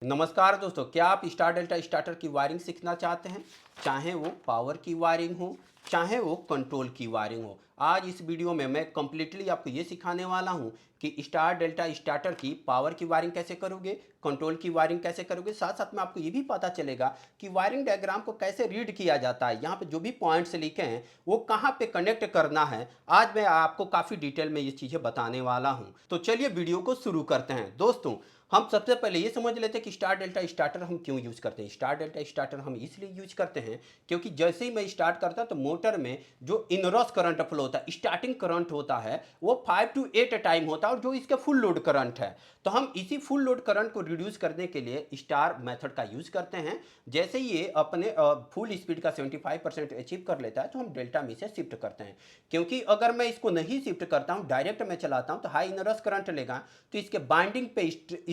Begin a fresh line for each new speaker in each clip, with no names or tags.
नमस्कार दोस्तों, क्या आप स्टार डेल्टा स्टार्टर की वायरिंग सीखना चाहते हैं? चाहे वो पावर की वायरिंग हो, चाहे वो कंट्रोल की वायरिंग हो। आज इस वीडियो में मैं कम्प्लीटली आपको ये सिखाने वाला हूँ कि स्टार डेल्टा स्टार्टर की पावर की वायरिंग कैसे करोगे, कंट्रोल की वायरिंग कैसे करोगे। साथ साथ में आपको ये भी पता चलेगा कि वायरिंग डायग्राम को कैसे रीड किया जाता है, यहाँ पे जो भी पॉइंट्स लिखे हैं वो कहाँ पे कनेक्ट करना है। आज मैं आपको काफ़ी डिटेल में ये चीज़ें बताने वाला हूँ। तो चलिए वीडियो को शुरू करते हैं। दोस्तों, हम सबसे पहले ये समझ लेते हैं कि स्टार डेल्टा स्टार्टर हम क्यों यूज़ करते हैं। स्टार डेल्टा स्टार्टर हम इसलिए यूज करते हैं क्योंकि जैसे ही मैं स्टार्ट करता तो मोटर में जो इनरस करंट फ्लो होता है, स्टार्टिंग करंट होता है, वो 5 to 8 टाइम होता है और जो इसका फुल लोड करंट है। तो हम इसी फुल लोड करंट को रिड्यूस करने के लिए स्टार मेथड का यूज करते हैं। जैसे ही ये अपने फुल स्पीड का 75% अचीव कर लेता है तो हम डेल्टा में से शिफ्ट करते हैं। क्योंकि अगर मैं इसको नहीं शिफ्ट करता हूँ, डायरेक्ट मैं चलाता हूँ तो हाई इनरस करंट लेगा, तो इसके बाइंडिंग पे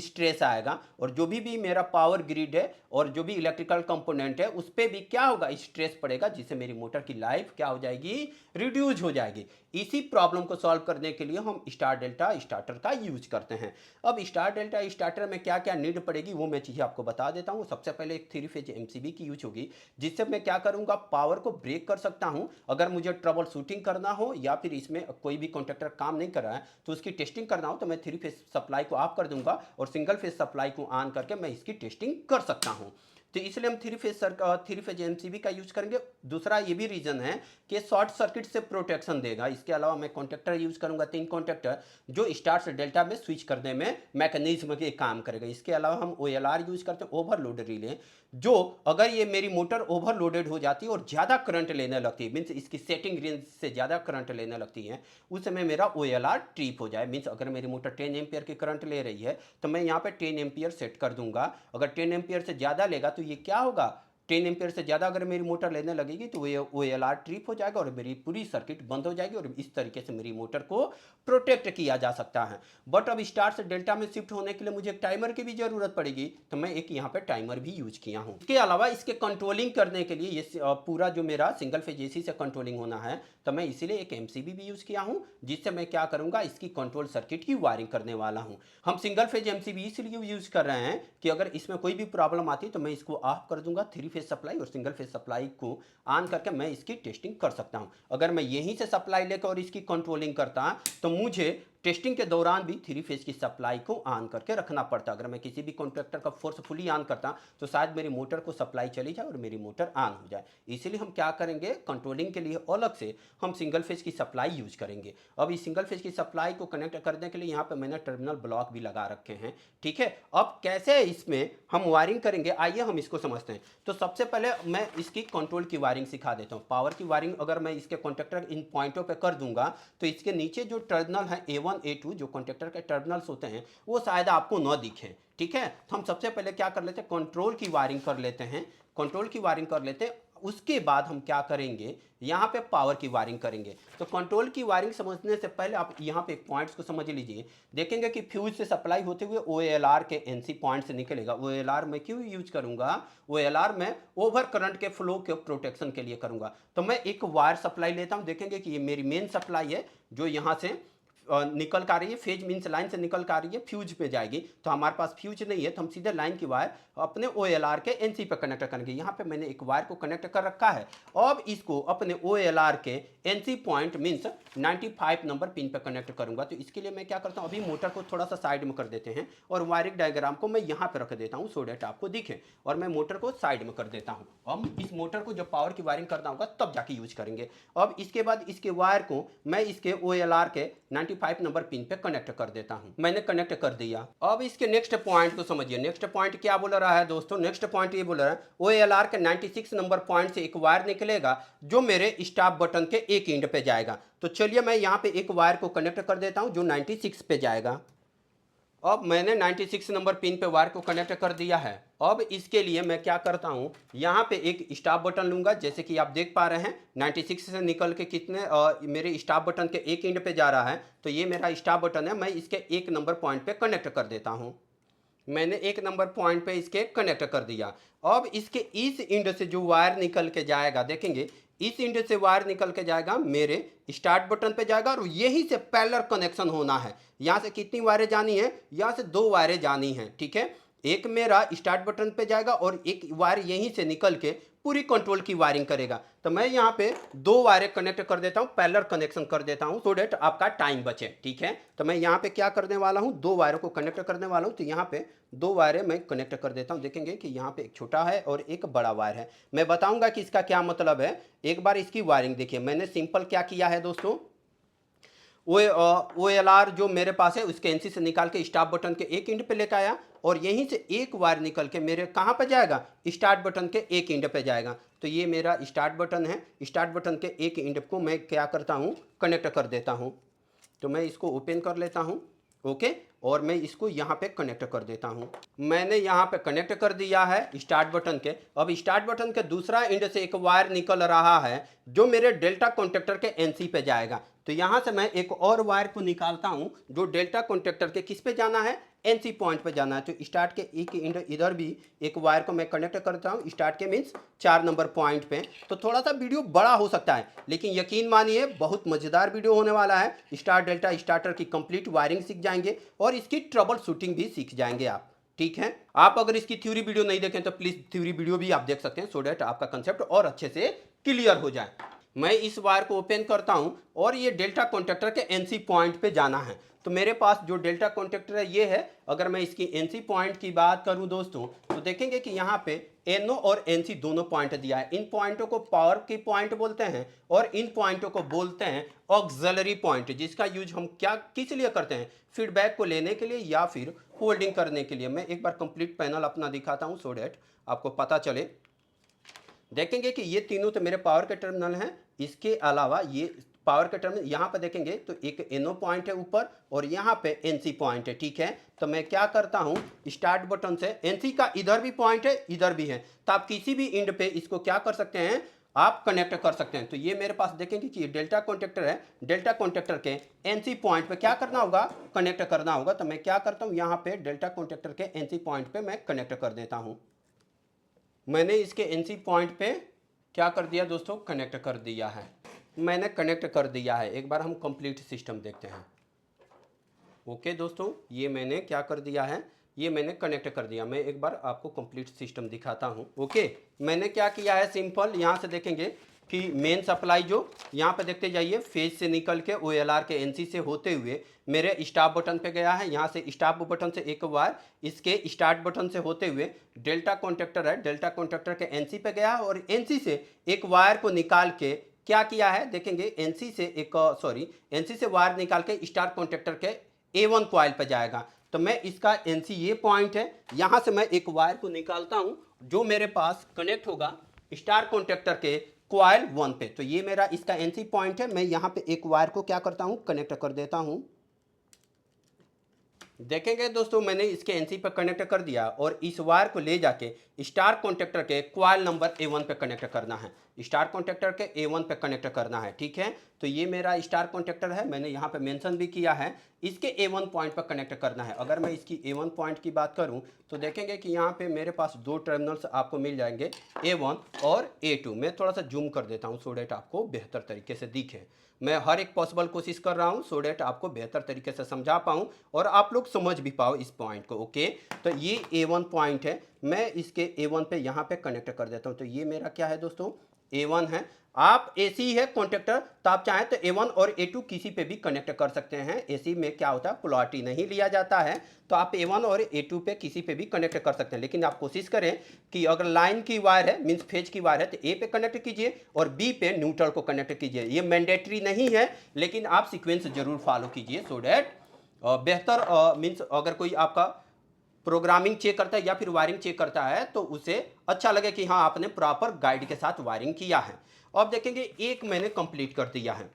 स्ट्रेस आएगा और जो भी मेरा पावर ग्रिड है और जो भी इलेक्ट्रिकल कंपोनेंट है उस पर भी क्या होगा, स्ट्रेस पड़ेगा, जिससे मेरी मोटर की लाइफ क्या हो जाएगी, रिड्यूस हो जाएगी। इसी प्रॉब्लम को सॉल्व करने के लिए हम स्टार डेल्टा स्टार्टर का यूज करते हैं। अब स्टार डेल्टा स्टार्टर में क्या क्या नीड पड़ेगी वो मैं चीज़ें आपको बता देता हूँ। सबसे पहले एक 3 फेज एमसीबी की यूज होगी, जिससे मैं क्या करूँगा, पावर को ब्रेक कर सकता हूँ। अगर मुझे ट्रबल शूटिंग करना हो या फिर इसमें कोई भी कॉन्ट्रैक्टर काम नहीं कर रहा है तो उसकी टेस्टिंग करना हो तो मैं 3 फेज सप्लाई को ऑफ कर दूंगा और सिंगल फेज सप्लाई को ऑन करके मैं इसकी टेस्टिंग कर सकता हूँ। तो इसलिए हम थ्री फेज एमसीबी का यूज करेंगे। दूसरा ये भी रीजन है कि शॉर्ट सर्किट से प्रोटेक्शन देगा। इसके अलावा मैं कॉन्ट्रैक्टर यूज करूंगा, 3 कॉन्ट्रैक्टर, जो स्टार से डेल्टा में स्विच करने में मैकेनिज्म के काम करेगा। इसके अलावा हम ओएलआर यूज करते हैं, ओवरलोड रिले, जो अगर ये मेरी मोटर ओवरलोडेड हो जाती है और ज़्यादा करंट लेने लगती है, मीन्स इसकी सेटिंग रेंज से ज़्यादा करंट लेने लगती है, उस समय मेरा ओएलआर ट्रिप हो जाए। मीन्स अगर मेरी मोटर 10 एम्पियर की करंट ले रही है तो मैं यहाँ पे 10 एम्पियर सेट कर दूंगा। अगर 10 एम्पियर से ज़्यादा लेगा तो ये क्या होगा, 10 एम्पियर से ज़्यादा अगर मेरी मोटर लेने लगेगी तो वो एल आर ट्रिप हो जाएगा और मेरी पूरी सर्किट बंद हो जाएगी और इस तरीके से मेरी मोटर को प्रोटेक्ट किया जा सकता है। बट अब स्टार से डेल्टा में शिफ्ट होने के लिए मुझे एक टाइमर की भी ज़रूरत पड़ेगी, तो मैं एक यहाँ पे टाइमर भी यूज किया हूँ। इसके अलावा इसके कंट्रोलिंग करने के लिए ये पूरा जो मेरा सिंगल फेज एसी से कंट्रोलिंग होना है, तो मैं इसीलिए एक एमसीबी भी यूज किया हूँ, जिससे मैं क्या करूँगा, इसकी कंट्रोल सर्किट की वायरिंग करने वाला हूँ। हम सिंगल फेज एमसीबी इसलिए यूज कर रहे हैं कि अगर इसमें कोई भी प्रॉब्लम आती तो मैं इसको ऑफ कर दूंगा 3 फेज सप्लाई और सिंगल फेज सप्लाई को ऑन करके मैं इसकी टेस्टिंग कर सकता हूं। अगर मैं यहीं से सप्लाई लेकर और इसकी कंट्रोलिंग करता तो मुझे टेस्टिंग के दौरान भी 3 फेज की सप्लाई को ऑन करके रखना पड़ता। अगर मैं किसी भी कॉन्ट्रैक्टर का फोर्सफुली ऑन करता तो शायद मेरी मोटर को सप्लाई चली जाए और मेरी मोटर ऑन हो जाए। इसीलिए हम क्या करेंगे, कंट्रोलिंग के लिए अलग से हम सिंगल फेज की सप्लाई यूज करेंगे। अब इस सिंगल फेज की सप्लाई को कनेक्ट करने के लिए यहाँ पे मैंने टर्मिनल ब्लॉक भी लगा रखे हैं। ठीक है, अब कैसे इसमें हम वायरिंग करेंगे, आइए हम इसको समझते हैं। तो सबसे पहले मैं इसकी कंट्रोल की वायरिंग सिखा देता हूँ। पावर की वायरिंग अगर मैं इसके कॉन्ट्रैक्टर इन पॉइंटों पे कर दूंगा तो इसके नीचे जो टर्मिनल है A1 A2 जो कॉन्ट्रैक्टर के टर्मिनल्स होते हैं वो शायद आपको न दिखें। ठीक है, तो हम सबसे पहले क्या कर लेते हैं, कंट्रोल की वायरिंग कर लेते हैं। कंट्रोल की वायरिंग कर लेते हैं, उसके बाद हम क्या करेंगे, यहाँ पे पावर की वायरिंग करेंगे। तो कंट्रोल की वायरिंग समझने से पहले आप यहाँ पे पॉइंट्स को समझ लीजिए। देखेंगे कि फ्यूज से सप्लाई होते हुए OLR के NC पॉइंट से निकलेगा। OLR मैं क्यों यूज करूँगा, OLR में ओवर करंट के फ्लो के प्रोटेक्शन के लिए करूँगा। तो मैं एक वायर सप्लाई लेता हूँ, देखेंगे कि ये मेरी मेन सप्लाई है जो यहाँ से निकल कर आ रही है, फेज मीन्स लाइन से निकल कर आ रही है, फ्यूज पे जाएगी। तो हमारे पास फ्यूज नहीं है तो हम सीधे लाइन की वायर अपने OLR के NC पे कनेक्ट करेंगे। यहाँ पे मैंने एक वायर को कनेक्ट कर रखा है। अब इसको अपने OLR के NC point means 95 number pin पे कनेक्ट करूंगा। तो इसके लिए मैं क्या करता हूँ, अभी मोटर को थोड़ा सा साइड में कर देते हैं और वायरिंग डायग्राम को मैं यहाँ पे रख देता हूँ सो डेट आपको दिखे, और मैं मोटर को साइड में कर देता हूँ। हम इस मोटर को जब पावर की वायरिंग करना होगा तब जाके यूज करेंगे। अब इसके बाद इसके वायर को मैं इसके OLR के 95 नंबर पिन पे कनेक्ट कर देता हूं। मैंने कनेक्ट कर दिया। अब इसके नेक्स्ट पॉइंट को समझिए। नेक्स्ट पॉइंट क्या बोल रहा है दोस्तों, नेक्स्ट पॉइंट ये बोल रहा है OLR के 96 नंबर पॉइंट से एक वायर निकलेगा जो मेरे स्टॉप बटन के एक एंड पे जाएगा। तो चलिए मैं यहाँ पे एक वायर को कनेक्ट कर देता हूं जो 96 पे जाएगा। अब मैंने 96 नंबर पिन पे वायर को कनेक्ट कर दिया है। अब इसके लिए मैं क्या करता हूँ, यहाँ पे एक स्टॉप बटन लूँगा। जैसे कि आप देख पा रहे हैं 96 से निकल के कितने मेरे स्टॉप बटन के एक एंड पे जा रहा है। तो ये मेरा स्टॉप बटन है, मैं इसके एक नंबर पॉइंट पे कनेक्ट कर देता हूँ। मैंने एक नंबर पॉइंट पे इसके कनेक्ट कर दिया। अब इसके इस एंड से जो वायर निकल के जाएगा, देखेंगे इस एंड से वायर निकल के जाएगा मेरे स्टार्ट बटन पे जाएगा और यहीं से पैरेलल कनेक्शन होना है। यहाँ से कितनी वायरें जानी है, यहाँ से 2 वायरें जानी हैं। ठीक है, एक मेरा स्टार्ट बटन पे जाएगा और एक वायर यहीं से निकल के पूरी कंट्रोल की वायरिंग करेगा। तो मैं यहाँ पे 2 वायरें कनेक्ट कर देता हूँ, पैरेलल कनेक्शन कर देता हूँ, सो डेट आपका टाइम बचे। ठीक है, तो मैं यहाँ पे क्या करने वाला हूँ, 2 वायरों को कनेक्ट करने वाला हूँ। तो यहाँ पे 2 वायरें मैं कनेक्ट कर देता हूँ। देखेंगे कि यहाँ पे एक छोटा है और एक बड़ा वायर है। मैं बताऊंगा कि इसका क्या मतलब है। एक बार इसकी वायरिंग देखिए। मैंने सिंपल क्या किया है दोस्तों, OLR जो मेरे पास है उसके एनसी से निकाल के स्टार्ट बटन के एक एंड पे लेकर आया और यहीं से एक वायर निकल के मेरे कहाँ पे जाएगा, स्टार्ट बटन के एक एंड पे जाएगा। तो ये मेरा स्टार्ट बटन है। स्टार्ट बटन के एक एंड को मैं क्या करता हूँ, कनेक्ट कर देता हूँ। तो मैं इसको ओपन कर लेता हूँ, ओके, और मैं इसको यहाँ पे कनेक्ट कर देता हूँ। मैंने यहाँ पे कनेक्ट कर दिया है स्टार्ट बटन के। अब स्टार्ट बटन के दूसरा एंड से एक वायर निकल रहा है जो मेरे डेल्टा कॉन्टेक्टर के एनसी पे जाएगा। तो यहाँ से मैं एक और वायर को निकालता हूँ जो डेल्टा कॉन्टेक्टर के किस पे जाना है, एनसी पॉइंट पे जाना है। तो स्टार्ट के एक एंड इधर भी एक वायर को मैं कनेक्ट करता हूँ, स्टार्ट के मीन्स 4 नंबर पॉइंट पे। तो थोड़ा सा वीडियो बड़ा हो सकता है लेकिन यकीन मानिए बहुत मज़ेदार वीडियो होने वाला है। स्टार डेल्टा स्टार्टर की कंप्लीट वायरिंग सीख जाएंगे और इसकी ट्रबल शूटिंग भी सीख जाएंगे आप। ठीक है, आप अगर इसकी थ्योरी वीडियो नहीं देखें तो प्लीज़ थ्योरी वीडियो भी आप देख सकते हैं, सो डैट आपका कंसेप्ट और अच्छे से क्लियर हो जाए। मैं इस वायर को ओपन करता हूं और ये डेल्टा कॉन्टेक्टर के एनसी पॉइंट पे जाना है। तो मेरे पास जो डेल्टा कॉन्टेक्टर है ये है। अगर मैं इसकी एनसी पॉइंट की बात करूं दोस्तों तो देखेंगे कि यहाँ पे एनओ और एनसी दोनों पॉइंट दिया है। इन पॉइंटों को पावर की पॉइंट बोलते हैं और इन पॉइंटों को बोलते हैं ऑक्सिलरी पॉइंट, जिसका यूज हम क्या किस लिए करते हैं, फीडबैक को लेने के लिए या फिर होल्डिंग करने के लिए। मैं एक बार कंप्लीट पैनल अपना दिखाता हूँ सो डैट आपको पता चले। देखेंगे कि ये तीनों तो मेरे पावर के टर्मिनल हैं। इसके अलावा ये पावर के टर्मिनल यहाँ पर देखेंगे तो एक एनओ पॉइंट है ऊपर और यहाँ पे एनसी पॉइंट है। ठीक है, तो मैं क्या करता हूँ, स्टार्ट बटन से एनसी का इधर भी पॉइंट है इधर भी है, तो आप किसी भी एंड पे इसको क्या कर सकते हैं, आप कनेक्ट कर सकते हैं। तो ये मेरे पास देखेंगे कि ये डेल्टा कॉन्टेक्टर है। डेल्टा कॉन्टेक्टर के एनसी पॉइंट पे क्या करना होगा, कनेक्ट करना होगा। तो मैं क्या करता हूँ, यहाँ पे डेल्टा कॉन्टेक्टर के एनसी पॉइंट पे मैं कनेक्ट कर देता हूँ। मैंने इसके एनसी पॉइंट पे क्या कर दिया दोस्तों, कनेक्ट कर दिया है। मैंने कनेक्ट कर दिया है। एक बार हम कंप्लीट सिस्टम देखते हैं। ओके दोस्तों, ये मैंने क्या कर दिया है, ये मैंने कनेक्ट कर दिया। मैं एक बार आपको कंप्लीट सिस्टम दिखाता हूँ। ओके, मैंने क्या किया है, सिंपल यहाँ से देखेंगे कि मेन सप्लाई जो यहाँ पे देखते जाइए फेज से निकल के OLR के एनसी से होते हुए मेरे स्टार्ट बटन पे गया है। यहाँ से स्टार्ट बटन से एक वायर इसके स्टार्ट बटन से होते हुए डेल्टा कॉन्टेक्टर है, डेल्टा कॉन्टेक्टर के एनसी पे गया है और एनसी से एक वायर को निकाल के क्या किया है, देखेंगे एनसी से वायर निकाल के स्टार कॉन्टेक्टर के A1 कॉइल पे जाएगा। तो मैं इसका एनसी ये पॉइंट है, यहाँ से मैं एक वायर को निकालता हूँ जो मेरे पास कनेक्ट होगा स्टार कॉन्टेक्टर के कॉइल 1 पे। तो ये मेरा इसका एनसी पॉइंट है। मैं यहाँ पे एक वायर को क्या करता हूँ, कनेक्ट कर देता हूँ। देखेंगे दोस्तों मैंने इसके एनसी पर कनेक्ट कर दिया और इस वायर को ले जाके स्टार कॉन्टेक्टर के कॉइल नंबर A1 पे कनेक्ट करना है। स्टार कॉन्टेक्टर के A1 पे कनेक्ट करना है। ठीक है, तो ये मेरा स्टार कॉन्टेक्टर है, मैंने यहाँ पे मेंशन भी किया है। इसके A1 पॉइंट पर कनेक्ट करना है। अगर मैं इसकी A1 पॉइंट की बात करूँ तो देखेंगे कि यहाँ पे मेरे पास 2 टर्मिनल्स आपको मिल जाएंगे, A1 और A2। मैं थोड़ा सा जूम कर देता हूँ सो डैट आपको बेहतर तरीके से दिखे। मैं हर एक पॉसिबल कोशिश कर रहा हूँ सो डैट आपको बेहतर तरीके से समझा पाऊँ और आप लोग समझ भी पाओ इस पॉइंट को। ओके, तो ये A1 पॉइंट है, मैं इसके A1 पे यहाँ पे कनेक्ट कर देता हूँ। तो ये मेरा क्या है दोस्तों, A1 है। आप AC है कॉन्टेक्टर तो आप चाहें तो A1 और A2 किसी पे भी कनेक्ट कर सकते हैं। AC में क्या होता है, पोलैरिटी नहीं लिया जाता है, तो आप A1 और A2 पे किसी पे भी कनेक्ट कर सकते हैं। लेकिन आप कोशिश करें कि अगर लाइन की वायर है मीन्स फेज की वायर है तो A पे कनेक्ट कीजिए और B पे न्यूट्रल को कनेक्ट कीजिए। ये मैंडेटरी नहीं है लेकिन आप सीक्वेंस जरूर फॉलो कीजिए सो डैट बेहतर मीन्स अगर कोई आपका प्रोग्रामिंग चेक करता है या फिर वायरिंग चेक करता है तो उसे अच्छा लगे कि हाँ आपने प्रॉपर गाइड के साथ वायरिंग किया है। अब देखेंगे एक मैंने कंप्लीट कर दिया है,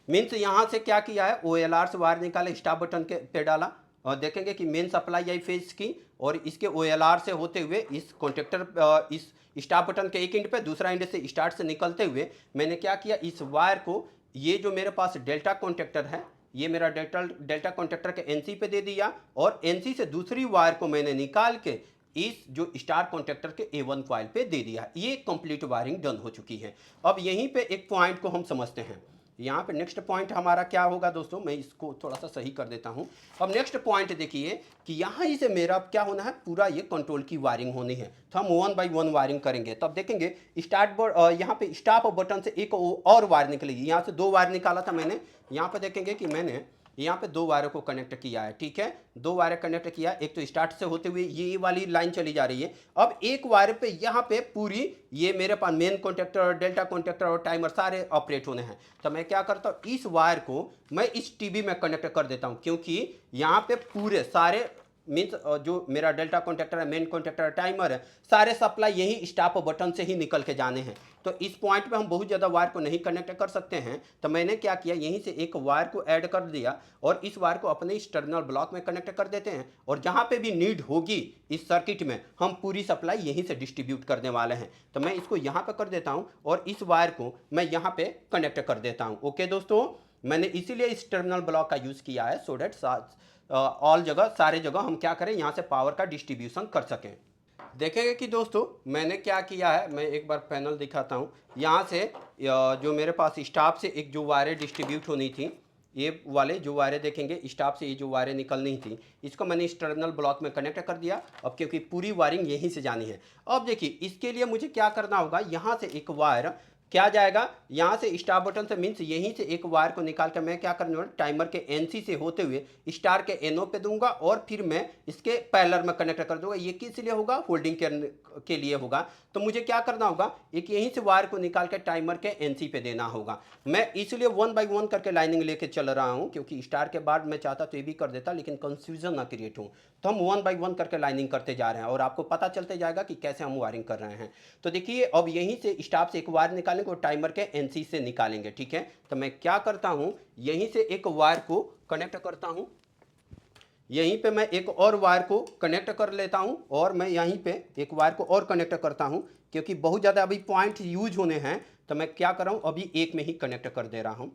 मीन्स यहाँ से क्या किया है, OLR से वायर निकाले स्टार्ट बटन के पे डाला और देखेंगे कि मेन सप्लाई आई फेज की और इसके OLR से होते हुए इस कॉन्टेक्टर इस स्टार्ट बटन के एक एंड पे दूसरा एंड से स्टार्ट से निकलते हुए मैंने क्या किया, इस वायर को ये जो मेरे पास डेल्टा कॉन्टेक्टर है ये मेरा डेल्टा कॉन्टेक्टर के एनसी पे दे दिया और एनसी से दूसरी वायर को मैंने निकाल के इस जो स्टार कॉन्टेक्टर के A1 कॉइल पे दे दिया। ये कंप्लीट वायरिंग डन हो चुकी है। अब यहीं पे एक पॉइंट को हम समझते हैं। यहाँ पे नेक्स्ट पॉइंट हमारा क्या होगा दोस्तों, मैं इसको थोड़ा सा सही कर देता हूँ। अब नेक्स्ट पॉइंट देखिए कि यहाँ ही से मेरा क्या होना है, पूरा ये कंट्रोल की वायरिंग होनी है। तो हम 1 बाई 1 वायरिंग करेंगे। तब देखेंगे यहाँ पे स्टॉप बटन से एक और वायर निकलेगी। यहाँ से 2 वायर निकाला था मैंने। यहाँ पे देखेंगे कि मैंने यहाँ पे 2 वायरों को कनेक्ट किया है, ठीक है। 2 वायर कनेक्ट किया, एक तो स्टार्ट से होते हुए ये वाली लाइन चली जा रही है। अब एक वायर पे यहाँ पे पूरी ये मेरे पास मेन कॉन्टेक्टर, डेल्टा कॉन्टेक्टर और टाइमर सारे ऑपरेट होने हैं। तो मैं क्या करता हूँ, इस वायर को मैं इस टीवी में कनेक्ट कर देता हूँ, क्योंकि यहाँ पे पूरे सारे मीन्स जो मेरा डेल्टा कॉन्टेक्टर है, मेन कॉन्टेक्टर, टाइमर है, सारे सप्लाई यही स्टॉप बटन से ही निकल के जाने हैं। तो इस पॉइंट पे हम बहुत ज़्यादा वायर को नहीं कनेक्ट कर सकते हैं। तो मैंने क्या किया, यहीं से एक वायर को ऐड कर दिया और इस वायर को अपने इस टर्मिनल ब्लॉक में कनेक्ट कर देते हैं। और जहाँ पे भी नीड होगी इस सर्किट में, हम पूरी सप्लाई यहीं से डिस्ट्रीब्यूट करने वाले हैं। तो मैं इसको यहाँ पर कर देता हूँ और इस वायर को मैं यहाँ पे कनेक्ट कर देता हूँ। ओके दोस्तों, मैंने इसीलिए इस टर्मिनल ब्लॉक का यूज़ किया है, सो डेट ऑल जगह, सारे जगह हम क्या करें, यहाँ से पावर का डिस्ट्रीब्यूशन कर सकें। देखेंगे कि दोस्तों मैंने क्या किया है, मैं एक बार पैनल दिखाता हूँ। यहाँ से जो मेरे पास स्टाफ से एक जो वायरें डिस्ट्रीब्यूट होनी थी, ये वाले जो वायरें देखेंगे स्टाफ से ये जो वायरें निकलनी थी, इसको मैंने इस टर्मिनल ब्लॉक में कनेक्ट कर दिया। अब क्योंकि पूरी वायरिंग यहीं से जानी है। अब देखिए इसके लिए मुझे क्या करना होगा, यहाँ से एक वायर क्या जाएगा, यहाँ से स्टार बटन से मीन्स यहीं से एक वायर को निकाल कर मैं क्या करने वाला, टाइमर के एनसी से होते हुए स्टार के एनओ पे दूंगा और फिर मैं इसके पैरेलल में कनेक्ट कर दूंगा। ये किस लिए होगा, होल्डिंग के लिए होगा। तो मुझे क्या करना होगा, एक यहीं से वायर को निकाल के टाइमर के एनसी पे देना होगा। मैं इसलिए 1 बाई 1 करके लाइनिंग लेके चल रहा हूँ, क्योंकि स्टार के बाद मैं चाहता तो ये भी कर देता, लेकिन कंफ्यूजन ना क्रिएट हो। तो हम 1 बाई 1 करके लाइनिंग करते जा रहे हैं और आपको पता चलते जाएगा कि कैसे हम वायरिंग कर रहे हैं। तो देखिए अब यहीं से स्टाफ से एक वायर निकालेंगे और टाइमर के एनसी से निकालेंगे, ठीक है। तो मैं क्या करता हूं, यहीं से एक वायर को कनेक्ट करता हूं, यहीं पे मैं एक और वायर को कनेक्ट कर लेता हूं और मैं यहीं पे एक वायर को और कनेक्ट करता हूं, क्योंकि बहुत ज़्यादा अभी पॉइंट यूज होने हैं। तो मैं क्या कर रहा हूं, अभी एक में ही कनेक्ट कर दे रहा हूं।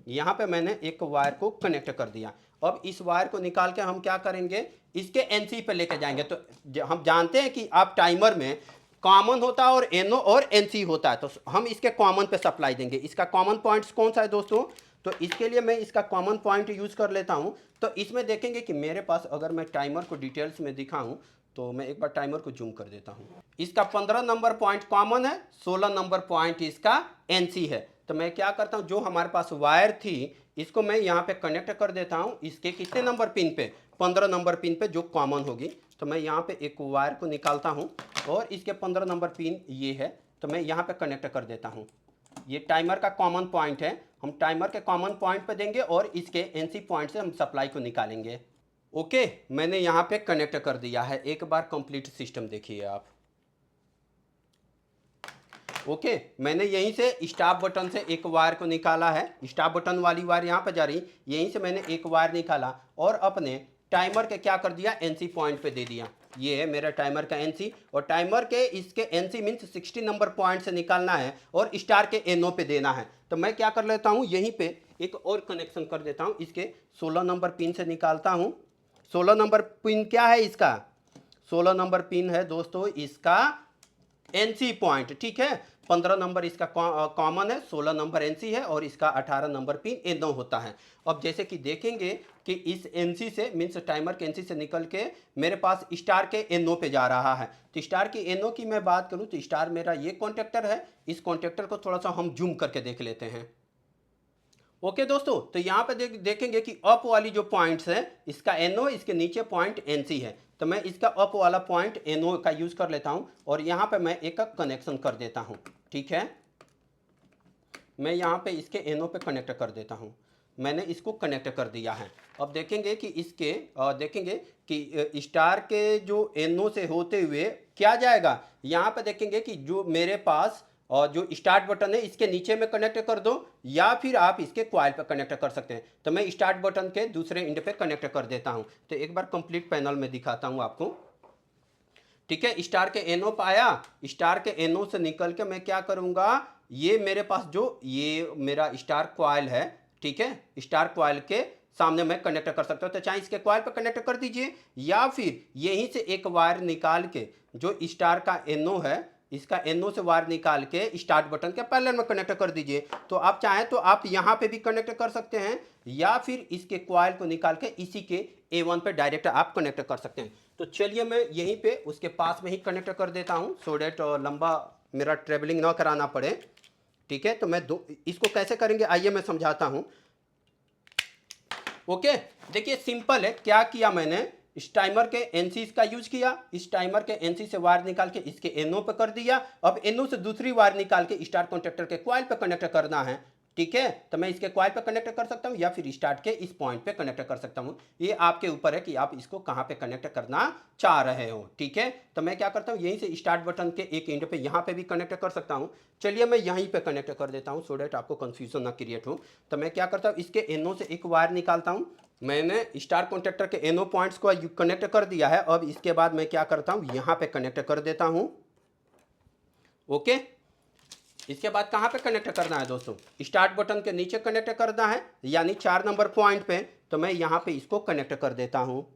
यहाँ पे मैंने एक वायर को कनेक्ट कर दिया। अब इस वायर को निकाल के हम क्या करेंगे, इसके एनसी पे लेके जाएंगे। तो हम जानते हैं कि आप टाइमर में कॉमन होता है और एनओ और एनसी होता है, तो हम इसके कॉमन पे सप्लाई देंगे। इसका कॉमन पॉइंट्स कौन सा है दोस्तों, तो इसके लिए मैं इसका कॉमन पॉइंट यूज़ कर लेता हूं। तो इसमें देखेंगे कि मेरे पास अगर मैं टाइमर को डिटेल्स में दिखाऊं, तो मैं एक बार टाइमर को जूम कर देता हूं। इसका 15 नंबर पॉइंट कॉमन है, 16 नंबर पॉइंट इसका एनसी है। तो मैं क्या करता हूं, जो हमारे पास वायर थी इसको मैं यहाँ पे कनेक्ट कर देता हूँ इसके कितने नंबर पिन पे, 15 नंबर पिन पे जो कॉमन होगी। तो मैं यहाँ पे एक वायर को निकालता हूँ और इसके 15 नंबर पिन ये है, तो मैं यहाँ पे कनेक्ट कर देता हूँ। ये टाइमर का कॉमन पॉइंट है, हम टाइमर के कॉमन पॉइंट पे देंगे और इसके एनसी पॉइंट से हम सप्लाई को निकालेंगे। ओके, मैंने यहाँ पे कनेक्ट कर दिया है। एक बार कंप्लीट सिस्टम देखिए आप। ओके, मैंने यहीं से स्टॉप बटन से एक वायर को निकाला है, स्टॉप बटन वाली वायर यहाँ पे जा रही, यहीं से मैंने एक वायर निकाला और अपने टाइमर के क्या कर दिया, एनसी पॉइंट पे दे दिया। ये है मेरा टाइमर का एनसी और टाइमर के इसके एनसी मीन्स 60 नंबर पॉइंट से निकालना है और स्टार के एनओ पे देना है। तो मैं क्या कर लेता हूँ, यहीं पे एक और कनेक्शन कर देता हूँ, इसके 16 नंबर पिन से निकालता हूँ। 16 नंबर पिन क्या है इसका, 16 नंबर पिन है दोस्तों इसका एनसी पॉइंट, ठीक है। 15 नंबर इसका कॉमन है, 16 नंबर एनसी है और इसका 18 नंबर पिन एनओ होता है। अब जैसे कि देखेंगे कि इस एनसी से मीन्स टाइमर के एनसी से निकल के मेरे पास स्टार के एनओ पे जा रहा है। तो स्टार की एनओ की मैं बात करूं तो स्टार मेरा ये कॉन्टेक्टर है, इस कॉन्टेक्टर को थोड़ा सा हम जूम करके देख लेते हैं। ओके दोस्तों, तो यहाँ पे देखेंगे कि अप वाली जो पॉइंट्स है इसका एनओ, इसके नीचे पॉइंट एनसी है। तो मैं इसका अप वाला पॉइंट एनओ का यूज कर लेता हूँ और यहाँ पे मैं एक कनेक्शन कर देता हूँ, ठीक है। मैं यहाँ पे इसके एनओ पे कनेक्ट कर देता हूँ, मैंने इसको कनेक्ट कर दिया है। अब देखेंगे कि इसके देखेंगे कि स्टार के जो एनओ से होते हुए क्या जाएगा, यहाँ पे देखेंगे कि जो मेरे पास और जो स्टार्ट बटन है इसके नीचे में कनेक्ट कर दो या फिर आप इसके कॉइल पे कनेक्ट कर सकते हैं। तो मैं स्टार्ट बटन के दूसरे एंड पे कनेक्ट कर देता हूं। तो एक बार कंप्लीट पैनल में दिखाता हूं आपको, ठीक है। स्टार के एनओ पाया, स्टार के एनओ से निकल के मैं क्या करूंगा, ये मेरे पास जो ये मेरा स्टार कॉइल है, ठीक है, स्टार कॉइल के सामने मैं कनेक्ट कर सकता हूँ। तो चाहे इसके कॉइल पर कनेक्ट कर दीजिए या फिर यहीं से एक वायर निकाल के जो स्टार का एनओ है इसका NO से वायर निकाल के स्टार्ट बटन के पैरेलल में कनेक्ट कर दीजिए। तो आप चाहें तो आप यहाँ पे भी कनेक्ट कर सकते हैं या फिर इसके कॉइल को निकाल के इसी के A1 पे डायरेक्ट आप कनेक्ट कर सकते हैं। तो चलिए मैं यहीं पे उसके पास में ही कनेक्ट कर देता हूँ सो डेट लंबा मेरा ट्रेवलिंग ना कराना पड़े। ठीक है, तो मैं इसको कैसे करेंगे आइए मैं समझाता हूँ। ओके, देखिए सिंपल है। क्या किया मैंने, इस टाइमर के एनसी का यूज किया, इस टाइमर के एनसी से वायर निकाल के इसके एनओ पे कर दिया। अब एनओ से दूसरी वायर निकाल के स्टार कॉन्टेक्टर के कॉइल पे कनेक्ट करना है। ठीक है, तो मैं इसके कॉइल पे कनेक्ट कर सकता हूँ या फिर स्टार्ट के इस पॉइंट पे कनेक्ट कर सकता हूँ। ये आपके ऊपर है कि आप इसको कहाँ पे कनेक्ट करना चाह रहे हो। ठीक है, तो मैं क्या करता हूँ, यहीं से स्टार्ट बटन के एक एंड पे यहाँ पे भी कनेक्ट कर सकता हूँ। चलिए मैं यहीं पे कनेक्ट कर देता हूँ सो डेट आपको कंफ्यूजन ना क्रिएट हो। तो मैं क्या करता हूँ, इसके एनओ से एक वायर निकालता हूँ। मैंने स्टार कॉन्टेक्टर के एनओ पॉइंट्स को कनेक्ट कर दिया है। अब इसके बाद मैं क्या करता हूँ, यहाँ पे कनेक्ट कर देता हूँ। ओके, इसके बाद कहाँ पे कनेक्ट करना है दोस्तों, स्टार्ट बटन के नीचे कनेक्ट करना है, यानी 4 नंबर पॉइंट पे। तो मैं यहाँ पे इसको कनेक्ट कर देता हूँ।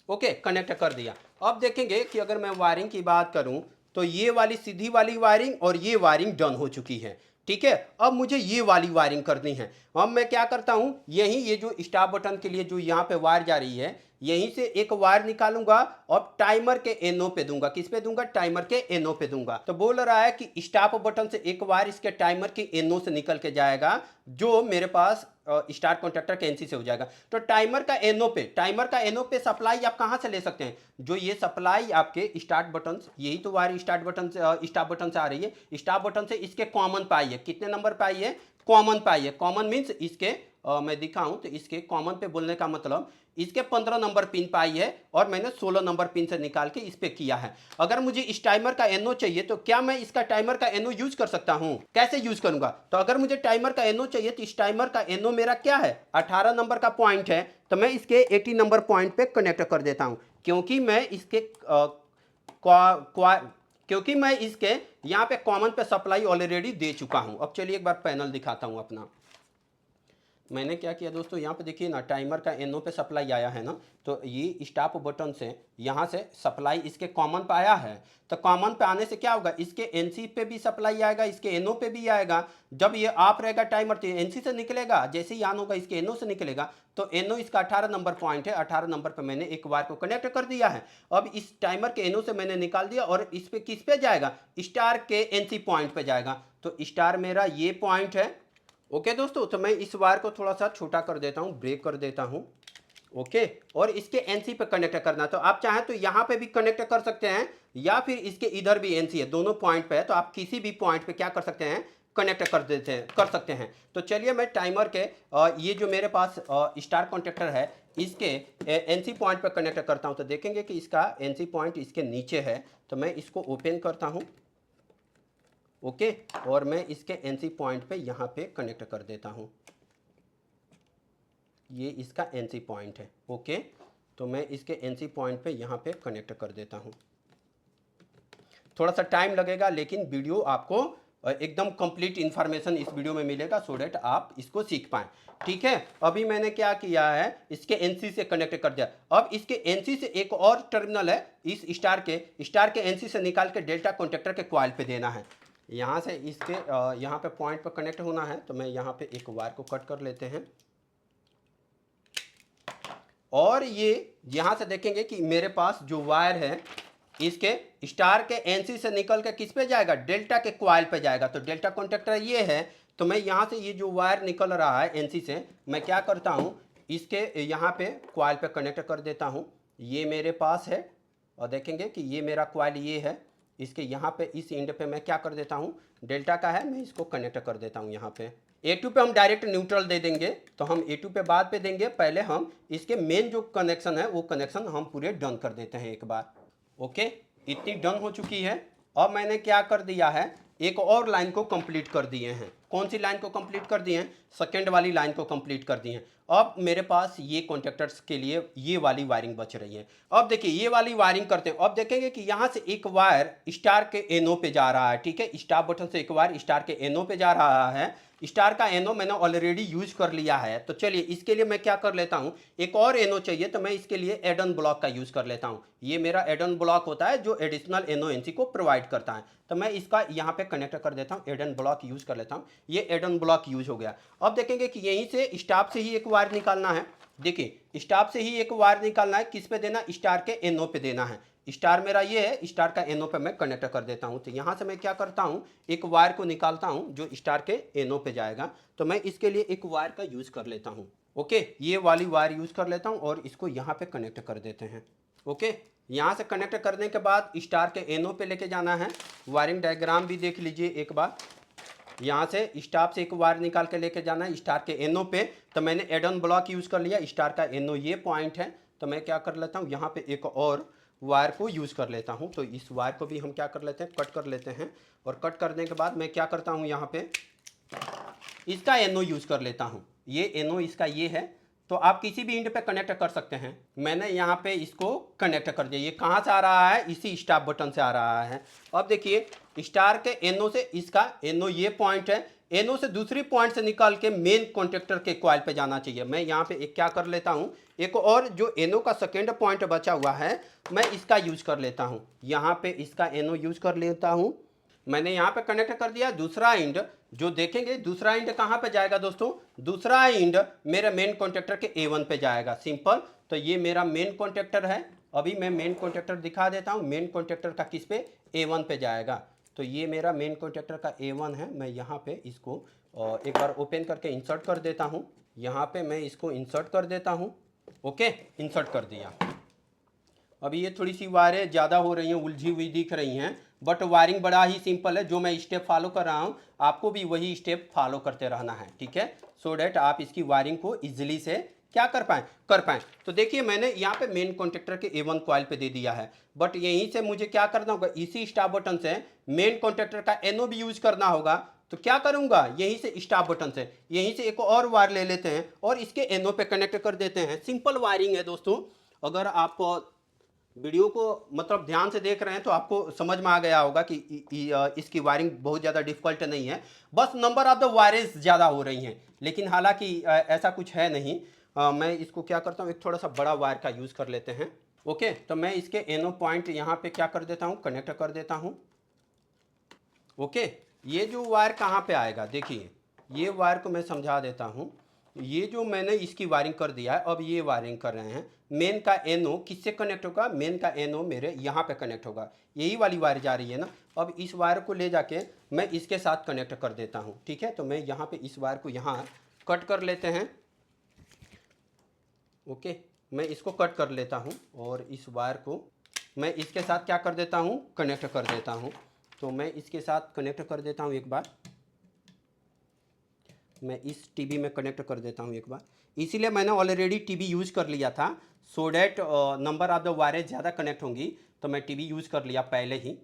ओके, कनेक्ट कर दिया। अब देखेंगे कि अगर मैं वायरिंग की बात करूँ तो ये वाली सीधी वाली वायरिंग और ये वायरिंग डन हो चुकी है। ठीक है, अब मुझे ये वाली वायरिंग करनी है। अब मैं क्या करता हूँ, यहीं ये जो स्टार्ट बटन के लिए जो यहाँ पे वायर जा रही है, यहीं से एक वायर निकालूंगा और टाइमर के एनओ पे दूंगा। किस पे दूंगा, टाइमर के एनओ पे दूंगा। तो बोल रहा है कि स्टॉप बटन से एक वायर इसके टाइमर के एनओ से निकल के जाएगा, जो मेरे पास स्टार कॉन्ट्रैक्टर के एनसी से हो जाएगा। तो टाइमर का एनओ पे सप्लाई आप कहाँ से ले सकते हैं, जो ये सप्लाई आपके स्टार्ट बटन, यही तो वायर स्टार्ट बटन से स्टॉप बटन से आ रही है। स्टॉप बटन से इसके कॉमन पे आई है। कितने नंबर पे आई है, कॉमन पे आई है। कॉमन मीन्स इसके मैं दिखाऊं तो इसके कॉमन पे बोलने का मतलब इसके 15 नंबर पिन पे आई है और मैंने 16 नंबर पिन से निकाल के इस पे किया है। अगर मुझे इस टाइमर का एनओ चाहिए तो क्या मैं इसका टाइमर का एनओ यूज कर सकता हूं, कैसे यूज करूंगा। तो अगर मुझे टाइमर का एनओ चाहिए तो इस टाइमर का एनओ मेरा क्या है, 18 नंबर का पॉइंट है। तो मैं इसके 80 नंबर पॉइंट पे कनेक्ट कर देता हूं, क्योंकि मैं इसके यहाँ पे कॉमन पे सप्लाई ऑलरेडी दे चुका हूं। अब चलिए एक बार पैनल दिखाता हूं अपना। मैंने क्या किया दोस्तों, यहाँ पे देखिए ना, टाइमर का एनओ पे सप्लाई आया है ना, तो ये स्टॉप बटन से यहाँ से सप्लाई इसके कॉमन पे आया है। तो कॉमन पे आने से क्या होगा, इसके एनसी पे भी सप्लाई आएगा, इसके एनओ पे भी आएगा। जब ये ऑफ रहेगा टाइमर तो एनसी से निकलेगा, जैसे ही ऑन होगा इसके एनओ से निकलेगा। तो एनओ इसका 18 नंबर पॉइंट है, 18 नंबर पर मैंने एक वायर को कनेक्ट कर दिया है। अब इस टाइमर के एनओ से मैंने निकाल दिया और इस पे किस पे जाएगा, स्टार के एनसी पॉइंट पे जाएगा। तो स्टार मेरा ये पॉइंट है। ओके दोस्तों, तो मैं इस वायर को थोड़ा सा छोटा कर देता हूँ, ब्रेक कर देता हूँ। ओके, और इसके एनसी पे कनेक्ट करना, तो आप चाहें तो यहाँ पे भी कनेक्ट कर सकते हैं या फिर इसके इधर भी एनसी है, दोनों पॉइंट पे है। तो आप किसी भी पॉइंट पे क्या कर सकते हैं, कनेक्ट कर सकते हैं। तो चलिए मैं टाइमर के ये जो मेरे पास स्टार कॉन्ट्रैक्टर है इसके एनसी पॉइंट पे कनेक्ट करता हूँ। तो देखेंगे कि इसका एनसी पॉइंट इसके नीचे है। तो मैं इसको ओपन करता हूँ। ओके, और मैं इसके एनसी पॉइंट पे यहाँ पे कनेक्ट कर देता हूँ। ये इसका एनसी पॉइंट है। ओके, तो मैं इसके एनसी पॉइंट पे यहाँ पे कनेक्ट कर देता हूँ। थोड़ा सा टाइम लगेगा लेकिन वीडियो आपको एकदम कंप्लीट इन्फॉर्मेशन इस वीडियो में मिलेगा सो डेट आप इसको सीख पाएँ। ठीक है, अभी मैंने क्या किया है, इसके एनसी से कनेक्ट कर दिया। अब इसके एनसी से एक और टर्मिनल है, इस स्टार के एनसी से निकाल के डेल्टा कॉन्ट्रैक्टर के कॉइल पे देना है। यहाँ से इसके यहाँ पे पॉइंट पर कनेक्ट होना है। तो मैं यहाँ पे एक वायर को कट कर लेते हैं और ये यहाँ से देखेंगे कि मेरे पास जो वायर है इसके स्टार के एनसी से निकल के किस पे जाएगा, डेल्टा के कॉइल पे जाएगा। तो डेल्टा कॉन्ट्रैक्टर ये है। तो मैं यहाँ से ये जो वायर निकल रहा है एनसी से, मैं क्या करता हूँ, इसके यहाँ पे कॉइल पे कनेक्ट कर देता हूँ। ये मेरे पास है और देखेंगे कि ये मेरा कॉइल ये है। इसके यहाँ पे इस एंड पे मैं क्या कर देता हूँ, डेल्टा का है, मैं इसको कनेक्ट कर देता हूँ। यहाँ पे A2 पे हम डायरेक्ट न्यूट्रल दे देंगे। तो हम A2 पे बाद पे देंगे, पहले हम इसके मेन जो कनेक्शन है वो कनेक्शन हम पूरे डन कर देते हैं एक बार। ओके, इतनी डन हो चुकी है। अब मैंने क्या कर दिया है, एक और लाइन को कंप्लीट कर दिए हैं। कौन सी लाइन को कंप्लीट कर दिए हैं, सेकेंड वाली लाइन को कंप्लीट कर दिए हैं। अब मेरे पास ये कॉन्ट्रैक्टर्स के लिए ये वाली वायरिंग बच रही है। अब देखिए ये वाली वायरिंग करते हैं। अब देखेंगे कि यहाँ से एक वायर स्टार के एनओ पे जा रहा है। ठीक है, स्टार बटन से एक वायर स्टार के एनओ पे जा रहा है। स्टार का एनो मैंने ऑलरेडी यूज कर लिया है, तो चलिए इसके लिए मैं क्या कर लेता हूँ, एक और एनो चाहिए तो मैं इसके लिए एड ऑन ब्लॉक का यूज कर लेता हूँ। ये मेरा एड ऑन ब्लॉक होता है जो एडिशनल एनो एनसी को प्रोवाइड करता है, तो मैं इसका यहाँ पे कनेक्ट कर देता हूँ, एड ऑन ब्लॉक यूज कर लेता हूँ। ये एड ऑन ब्लॉक यूज हो गया। अब देखेंगे कि यहीं से स्टाफ से ही एक वायर निकालना है। देखिए स्टाफ से ही एक वायर निकालना है, किस पे देना, स्टार के एनो पे देना है। स्टार मेरा ये है, स्टार का एनो पे मैं कनेक्ट कर देता हूँ। तो यहाँ से मैं क्या करता हूँ, एक वायर को निकालता हूँ जो स्टार के एनो पे जाएगा। तो मैं इसके लिए एक वायर का यूज कर लेता हूँ। ओके, ये वाली वायर यूज कर लेता हूँ और इसको यहाँ पे कनेक्ट कर देते हैं। ओके, यहाँ से कनेक्ट करने के बाद स्टार के एनो पे लेके जाना है। वायरिंग डायग्राम भी देख लीजिए एक बार। यहाँ से स्टाफ से एक वायर निकाल के लेके जाना है स्टार के एनो पे। तो मैंने एड ऑन ब्लॉक यूज कर लिया, स्टार का एनो ये पॉइंट है। तो मैं क्या कर लेता हूँ, यहाँ पे एक और वायर को यूज कर लेता हूँ। तो इस वायर को भी हम क्या कर लेते हैं, कट कर लेते हैं। और कट करने के बाद मैं क्या करता हूँ, यहाँ पे इसका एनो यूज कर लेता हूँ। ये एनो इसका ये है, तो आप किसी भी इंड पे कनेक्ट कर सकते हैं। मैंने यहाँ पे इसको कनेक्ट कर दिया। ये कहाँ से आ रहा है, इसी स्टाफ बटन से आ रहा है। अब देखिए स्टार के एनो से इसका एनो ये पॉइंट है, एनो से दूसरी पॉइंट से निकाल के मेन कॉन्ट्रेक्टर के कॉइल पे जाना चाहिए। मैं यहाँ पे एक क्या कर लेता हूँ, एक और जो एनो का सेकेंड पॉइंट बचा हुआ है मैं इसका यूज कर लेता हूँ। यहाँ पे इसका एनो यूज कर लेता हूँ। मैंने यहाँ पे कनेक्ट कर दिया। दूसरा इंड जो देखेंगे, दूसरा इंड कहाँ पे जाएगा दोस्तों, दूसरा इंड मेरे मेन कॉन्ट्रेक्टर के A1 पे जाएगा। सिंपल। तो ये मेरा मेन कॉन्ट्रेक्टर है। अभी मैं मेन कॉन्ट्रेक्टर दिखा देता हूँ। मेन कॉन्ट्रेक्टर का किस पे, A1 पे जाएगा। तो ये मेरा मेन कॉन्ट्रेक्टर का A1 है। मैं यहाँ पे इसको एक बार ओपन करके इंसर्ट कर देता हूँ। यहाँ पे मैं इसको इंसर्ट कर देता हूँ। ओके, इंसर्ट कर दिया। अभी ये थोड़ी सी वायरें ज़्यादा हो रही हैं, उलझी हुई दिख रही हैं, बट वायरिंग बड़ा ही सिंपल है। जो मैं स्टेप फॉलो कर रहा हूँ आपको भी वही स्टेप फॉलो करते रहना है, ठीक है, सो डैट आप इसकी वायरिंग को इजीली से क्या कर पाएँ। तो देखिए मैंने यहाँ पे मेन कॉन्ट्रेक्टर के A1 कॉइल पे दे दिया है, बट यहीं से मुझे क्या करना होगा, इसी स्टार बटन से मेन कॉन्ट्रेक्टर का एनो भी यूज करना होगा। तो क्या करूंगा, यहीं से स्टार बटन से यहीं से एक और वायर ले लेते हैं और इसके एनो पे कनेक्ट कर देते हैं। सिंपल वायरिंग है दोस्तों। अगर आप वीडियो को मतलब ध्यान से देख रहे हैं तो आपको समझ में आ गया होगा कि इसकी वायरिंग बहुत ज़्यादा डिफिकल्ट नहीं है, बस नंबर ऑफ द वायरेज ज़्यादा हो रही हैं। लेकिन हालांकि ऐसा कुछ है नहीं। मैं इसको क्या करता हूँ, एक थोड़ा सा बड़ा वायर का यूज़ कर लेते हैं। ओके, तो मैं इसके एनो पॉइंट यहाँ पे क्या कर देता हूँ, कनेक्ट कर देता हूँ। ओके, ये जो वायर कहाँ पे आएगा, देखिए ये वायर को मैं समझा देता हूँ। ये जो मैंने इसकी वायरिंग कर दिया है, अब ये वायरिंग कर रहे हैं। मेन का एनो किससे कनेक्ट होगा, मेन का एनो मेरे यहाँ पे कनेक्ट होगा। यही वाली वायर जा रही है ना। अब इस वायर को ले जाके मैं इसके साथ कनेक्ट कर देता हूँ, ठीक है। तो मैं यहाँ पे इस वायर को यहाँ कट कर लेते हैं। ओके, मैं इसको कट कर लेता हूँ और इस वायर को मैं इसके साथ क्या कर देता हूँ, कनेक्ट कर देता हूँ। तो मैं इसके साथ कनेक्ट कर देता हूँ एक बार। मैं इस टीवी में कनेक्ट कर देता हूँ एक बार। इसीलिए मैंने ऑलरेडी टीवी यूज़ कर लिया था, so that number of the वायरेज ज़्यादा कनेक्ट होंगी। तो मैं टीवी यूज़ कर लिया पहले ही।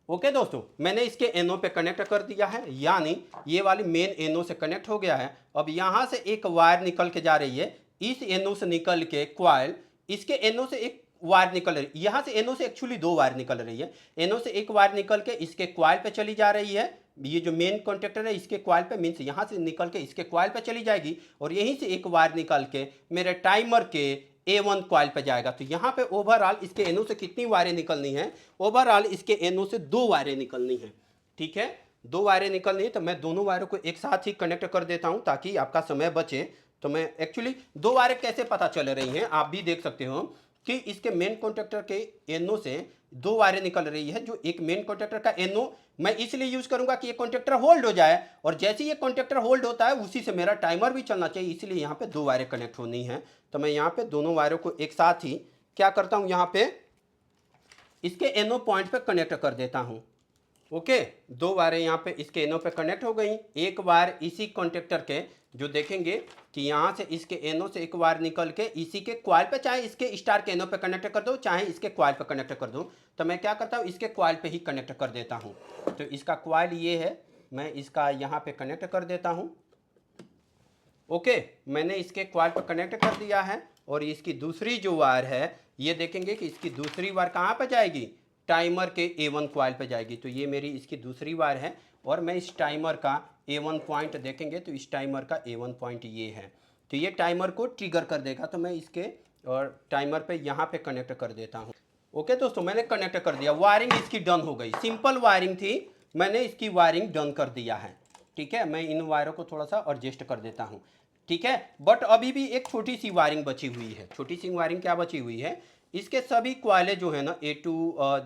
ओके दोस्तों, मैंने इसके एनो पे कनेक्ट कर दिया है, यानी ये वाली मेन एनो से कनेक्ट हो गया है। अब यहाँ से एक वायर निकल के जा रही है, इस एनो से निकल के कॉइल, इसके एनो से एक वायर निकल रही है। यहाँ से एनो से एक्चुअली दो वायर निकल रही है। एनो से एक वायर निकल के इसके कॉइल पे चली जा रही है। ये जो मेन कॉन्ट्रेक्टर है इसके कॉइल पे, मीन्स यहाँ से निकल के इसके कॉइल पे चली जाएगी और यहीं से एक वायर निकल के मेरे टाइमर के A1 कॉइल पे जाएगा। तो यहाँ पे ओवरऑल इसके एनो से कितनी वायरें निकलनी है, ओवरऑल इसके एनो से दो वायरें निकलनी है, ठीक है, दो वायरें निकलनी है। तो मैं दोनों वायरों को एक साथ ही कनेक्ट कर देता हूँ ताकि आपका समय बचे। तो मैं एक्चुअली दो वायरें कैसे पता चल रही हैं आप भी देख सकते हो कि इसके मेन कॉन्ट्रेक्टर के एनो से दो वायरें निकल रही है। जो एक मेन कॉन्ट्रेक्टर का एनो मैं इसलिए यूज करूंगा कि ये कॉन्ट्रेक्टर होल्ड हो जाए, और जैसे ये कॉन्ट्रेक्टर होल्ड होता है उसी से मेरा टाइमर भी चलना चाहिए, इसलिए यहाँ पे दो वायरें कनेक्ट होनी है। तो मैं यहाँ पे दोनों वायरों को एक साथ ही क्या करता हूँ, यहाँ पे इसके एनो पॉइंट पे कनेक्ट कर देता हूँ। ओके, दो वायरें यहाँ पे इसके एनो पे कनेक्ट हो गई। एक वायर इसी कॉन्ट्रेक्टर के, जो देखेंगे कि यहाँ से इसके एनो से एक वायर निकल के इसी के कॉइल पे, चाहे इसके स्टार के एनो पे कनेक्ट कर दो, चाहे इसके कॉइल पे कनेक्ट कर दो। तो मैं क्या करता हूँ, इसके कॉइल पे ही कनेक्ट कर देता हूँ। तो इसका कॉइल ये है, मैं इसका यहाँ पे कनेक्ट कर देता हूँ। ओके, मैंने इसके कॉइल पे कनेक्ट कर दिया है। और इसकी दूसरी जो वायर है, ये देखेंगे कि इसकी दूसरी वायर कहाँ पे जाएगी, टाइमर के A1 कॉइल पे जाएगी। तो ये मेरी इसकी दूसरी वायर है और मैं इस टाइमर का A1 पॉइंट देखेंगे तो इस टाइमर का A1 पॉइंट ये है, तो ये टाइमर को ट्रिगर कर देगा। तो मैं इसके और टाइमर पे यहाँ पे कनेक्ट कर देता हूँ। ओके दोस्तों, मैंने कनेक्ट कर दिया, वायरिंग इसकी डन हो गई। सिंपल वायरिंग थी, मैंने इसकी वायरिंग डन कर दिया है। ठीक है, मैं इन वायरों को थोड़ा सा एडजस्ट कर देता हूँ। ठीक है, बट अभी भी एक छोटी सी वायरिंग बची हुई है। छोटी सी वायरिंग क्या बची हुई है, इसके सभी क्वाइले जो है ना A2,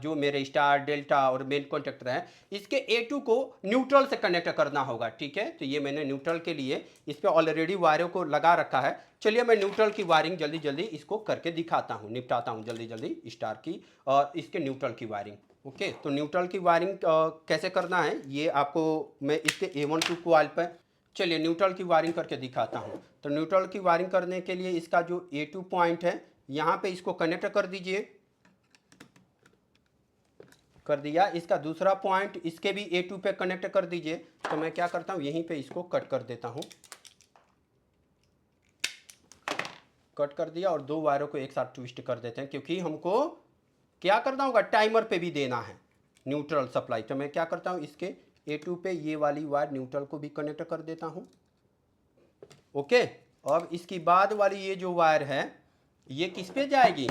जो मेरे स्टार डेल्टा और मेन कॉन्टेक्टर है, इसके A2 को न्यूट्रल से कनेक्ट करना होगा। ठीक है, तो ये मैंने न्यूट्रल के लिए इस पर ऑलरेडी वायरों को लगा रखा है। चलिए मैं न्यूट्रल की वायरिंग जल्दी जल्दी इसको करके दिखाता हूँ, निपटाता हूँ जल्दी जल्दी स्टार की और इसके न्यूट्रल की वायरिंग। ओके, तो न्यूट्रल की वायरिंग कैसे करना है ये आपको मैं इसके A1 2 क्वाइल पर, चलिए न्यूट्रल की वायरिंग करके दिखाता हूँ। तो न्यूट्रल की वायरिंग करने के लिए इसका जो A2 पॉइंट है यहाँ पे इसको कनेक्ट कर दीजिए, कर दिया। इसका दूसरा पॉइंट इसके भी A2 पे कनेक्ट कर दीजिए। तो मैं क्या करता हूँ, यहीं पे इसको कट कर देता हूँ, कट कर दिया और दो वायरों को एक साथ ट्विस्ट कर देते हैं, क्योंकि हमको क्या करना होगा, टाइमर पे भी देना है न्यूट्रल सप्लाई। तो मैं क्या करता हूँ, इसके A2 पे ये वाली वायर न्यूट्रल को भी कनेक्ट कर देता हूँ। ओके, अब इसकी बाद वाली ये जो वायर है ये किस पे जाएगी,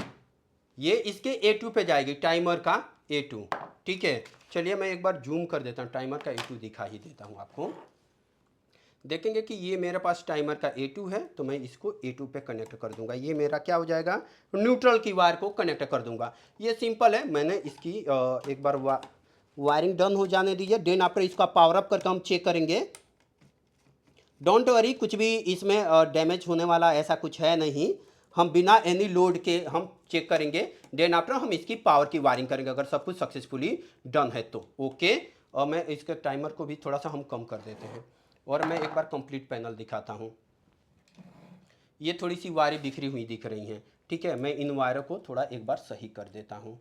ये इसके A2 पे जाएगी, टाइमर का A2। ठीक है, चलिए मैं एक बार जूम कर देता हूँ, टाइमर का A2 दिखा ही देता हूँ आपको। देखेंगे कि ये मेरे पास टाइमर का A2 है, तो मैं इसको A2 पे कनेक्ट कर दूंगा। ये मेरा क्या हो जाएगा, न्यूट्रल की वायर को कनेक्ट कर दूंगा। ये सिंपल है, मैंने इसकी एक बार वायरिंग डन हो जाने दीजिए। देन आफ्टर इसका पावर अप करके हम चेक करेंगे। डोंट वरी, कुछ भी इसमें डैमेज होने वाला ऐसा कुछ है नहीं। हम बिना एनी लोड के हम चेक करेंगे। देन आफ्टर हम इसकी पावर की वायरिंग करेंगे, अगर सब कुछ सक्सेसफुली डन है तो। ओके, और मैं इसके टाइमर को भी थोड़ा सा हम कम कर देते हैं और मैं एक बार कंप्लीट पैनल दिखाता हूँ। ये थोड़ी सी वायरें बिखरी हुई दिख रही हैं। ठीक है, मैं इन वायरों को थोड़ा एक बार सही कर देता हूँ।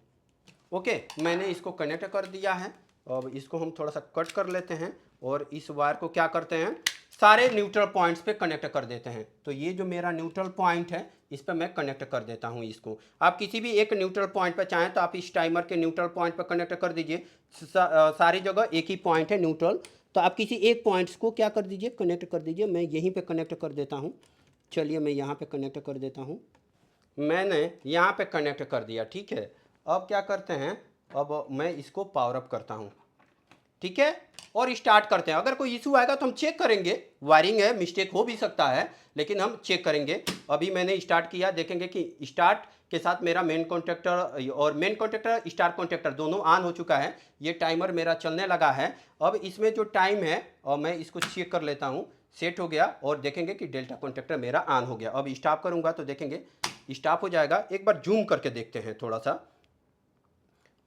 ओके, मैंने इसको कनेक्ट कर दिया है। अब इसको हम थोड़ा सा कट कर लेते हैं और इस वायर को क्या करते हैं, सारे न्यूट्रल पॉइंट्स पे कनेक्ट कर देते हैं। तो ये जो मेरा न्यूट्रल पॉइंट है इस पर मैं कनेक्ट कर देता हूँ इसको। आप किसी भी एक न्यूट्रल पॉइंट पर चाहें तो आप इस टाइमर के न्यूट्रल पॉइंट पर कनेक्ट कर दीजिए। सारी जगह एक ही पॉइंट है न्यूट्रल, तो आप किसी एक पॉइंट्स को क्या कर दीजिए, कनेक्ट कर दीजिए। मैं यहीं पे कनेक्ट कर देता हूँ। चलिए मैं यहाँ पे कनेक्ट कर देता हूँ। मैंने यहाँ पे कनेक्ट कर दिया। ठीक है, अब क्या करते हैं, अब मैं इसको पावर अप करता हूँ। ठीक है, और स्टार्ट करते हैं। अगर कोई इशू आएगा तो हम चेक करेंगे, वायरिंग है, मिस्टेक हो भी सकता है, लेकिन हम चेक करेंगे। अभी मैंने स्टार्ट किया, देखेंगे कि स्टार्ट के साथ मेरा मेन कॉन्टेक्टर और मेन कॉन्टेक्टर स्टार कॉन्टेक्टर दोनों ऑन हो चुका है। ये टाइमर मेरा चलने लगा है। अब इसमें जो टाइम है और मैं इसको चेक कर लेता हूँ, सेट हो गया और देखेंगे कि डेल्टा कॉन्टेक्टर मेरा ऑन हो गया। अब स्टॉप करूँगा तो देखेंगे स्टॉप हो जाएगा। एक बार जूम करके देखते हैं थोड़ा सा,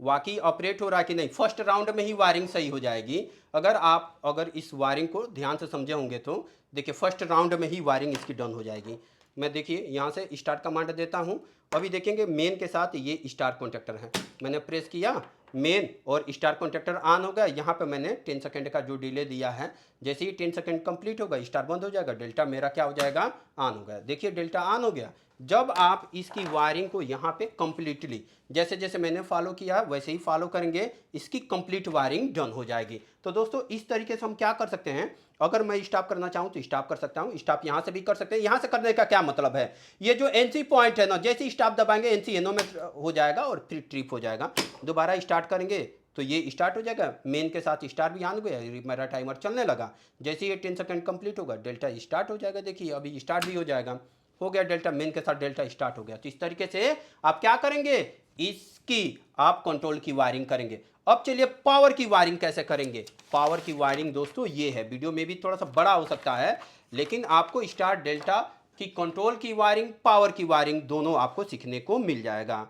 वाकई ऑपरेट हो रहा है कि नहीं। फर्स्ट राउंड में ही वायरिंग सही हो जाएगी। अगर इस वायरिंग को ध्यान से समझे होंगे तो देखिए फर्स्ट राउंड में ही वायरिंग इसकी डन हो जाएगी। मैं देखिए यहाँ से स्टार्ट कमांड देता हूँ। अभी देखेंगे मेन के साथ ये स्टार कॉन्टेक्टर है, मैंने प्रेस किया, मेन और स्टार कॉन्टेक्टर ऑन हो गया। यहाँ पे मैंने 10 सेकंड का जो डिले दिया है, जैसे ही 10 सेकंड कंप्लीट होगा स्टार बंद हो जाएगा, डेल्टा मेरा क्या हो जाएगा, ऑन हो गया। देखिए डेल्टा ऑन हो गया। जब आप इसकी वायरिंग को यहाँ पे कंप्लीटली जैसे जैसे मैंने फॉलो किया वैसे ही फॉलो करेंगे, इसकी कंप्लीट वायरिंग डन हो जाएगी। तो दोस्तों इस तरीके से हम क्या कर सकते हैं, अगर मैं स्टॉप करना चाहूँ तो स्टॉप कर सकता हूँ। स्टॉप यहाँ से भी कर सकते हैं। यहाँ से करने का क्या मतलब है, ये जो एनसी पॉइंट है ना, जैसे स्टॉप दबाएंगे एनसी एनो में हो जाएगा और फिर ट्रिप हो जाएगा। दोबारा स्टार्ट करेंगे तो ये स्टार्ट हो जाएगा, मेन के साथ स्टार भी ऑन हो गया, मेरा टाइमर चलने लगा। जैसे ये 10 सेकंड कंप्लीट होगा डेल्टा स्टार्ट हो जाएगा। देखिए अभी स्टार्ट भी हो जाएगा, हो गया डेल्टा, मेन के साथ डेल्टा स्टार्ट हो गया। तो इस तरीके से आप क्या करेंगे, इसकी आप कंट्रोल की वायरिंग करेंगे। अब चलिए पावर की वायरिंग कैसे करेंगे। पावर की वायरिंग दोस्तों ये है, वीडियो में भी थोड़ा सा बड़ा हो सकता है, लेकिन आपको स्टार डेल्टा की कंट्रोल की वायरिंग, पावर की वायरिंग दोनों आपको सीखने को मिल जाएगा।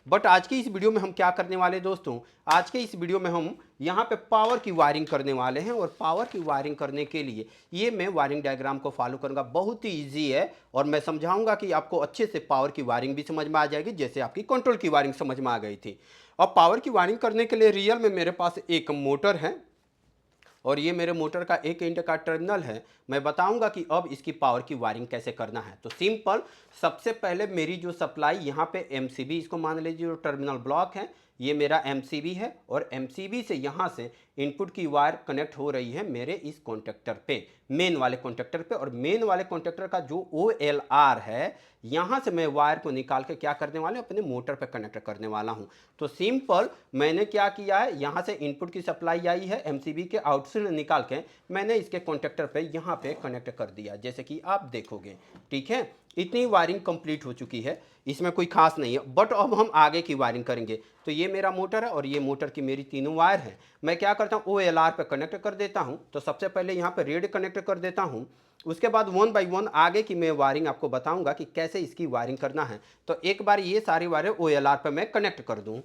बट आज की इस वीडियो में हम क्या करने वाले दोस्तों, आज के इस वीडियो में हम यहाँ पे पावर की वायरिंग करने वाले हैं। और पावर की वायरिंग करने के लिए ये मैं वायरिंग डायग्राम को फॉलो करूँगा, बहुत ही ईजी है और मैं समझाऊंगा कि आपको अच्छे से पावर की वायरिंग भी समझ में आ जाएगी, जैसे आपकी कंट्रोल की वायरिंग समझ में आ गई थी। अब पावर की वायरिंग करने के लिए रियल में मेरे पास एक मोटर है और ये मेरे मोटर का एक एंड का टर्मिनल है। मैं बताऊंगा कि अब इसकी पावर की वायरिंग कैसे करना है। तो सिंपल, सबसे पहले मेरी जो सप्लाई यहाँ पे एमसीबी इसको मान लीजिए जो टर्मिनल ब्लॉक है, ये मेरा MCB है और MCB से यहाँ से इनपुट की वायर कनेक्ट हो रही है मेरे इस कॉन्टेक्टर पे, मेन वाले कॉन्टेक्टर पे। और मेन वाले कॉन्टेक्टर का जो OLR है, यहाँ से मैं वायर को निकाल के क्या करने वाला हूँ, अपने मोटर पे कनेक्ट करने वाला हूँ। तो सिंपल मैंने क्या किया है, यहाँ से इनपुट की सप्लाई आई है, MCB के आउट से निकाल के मैंने इसके कॉन्टेक्टर पे यहाँ पे कनेक्ट कर दिया, जैसे कि आप देखोगे। ठीक है, इतनी वायरिंग कंप्लीट हो चुकी है, इसमें कोई खास नहीं है। बट अब हम आगे की वायरिंग करेंगे। तो ये मेरा मोटर है और ये मोटर की मेरी तीनों वायर हैं। मैं क्या करता हूँ, OLR पे कनेक्ट कर देता हूँ। तो सबसे पहले यहाँ पे रेड कनेक्ट कर देता हूँ, उसके बाद 1 बाई 1 आगे की मैं वायरिंग आपको बताऊंगा कि कैसे इसकी वायरिंग करना है। तो एक बार ये सारी वायरें OLR पे मैं कनेक्ट कर दूँ।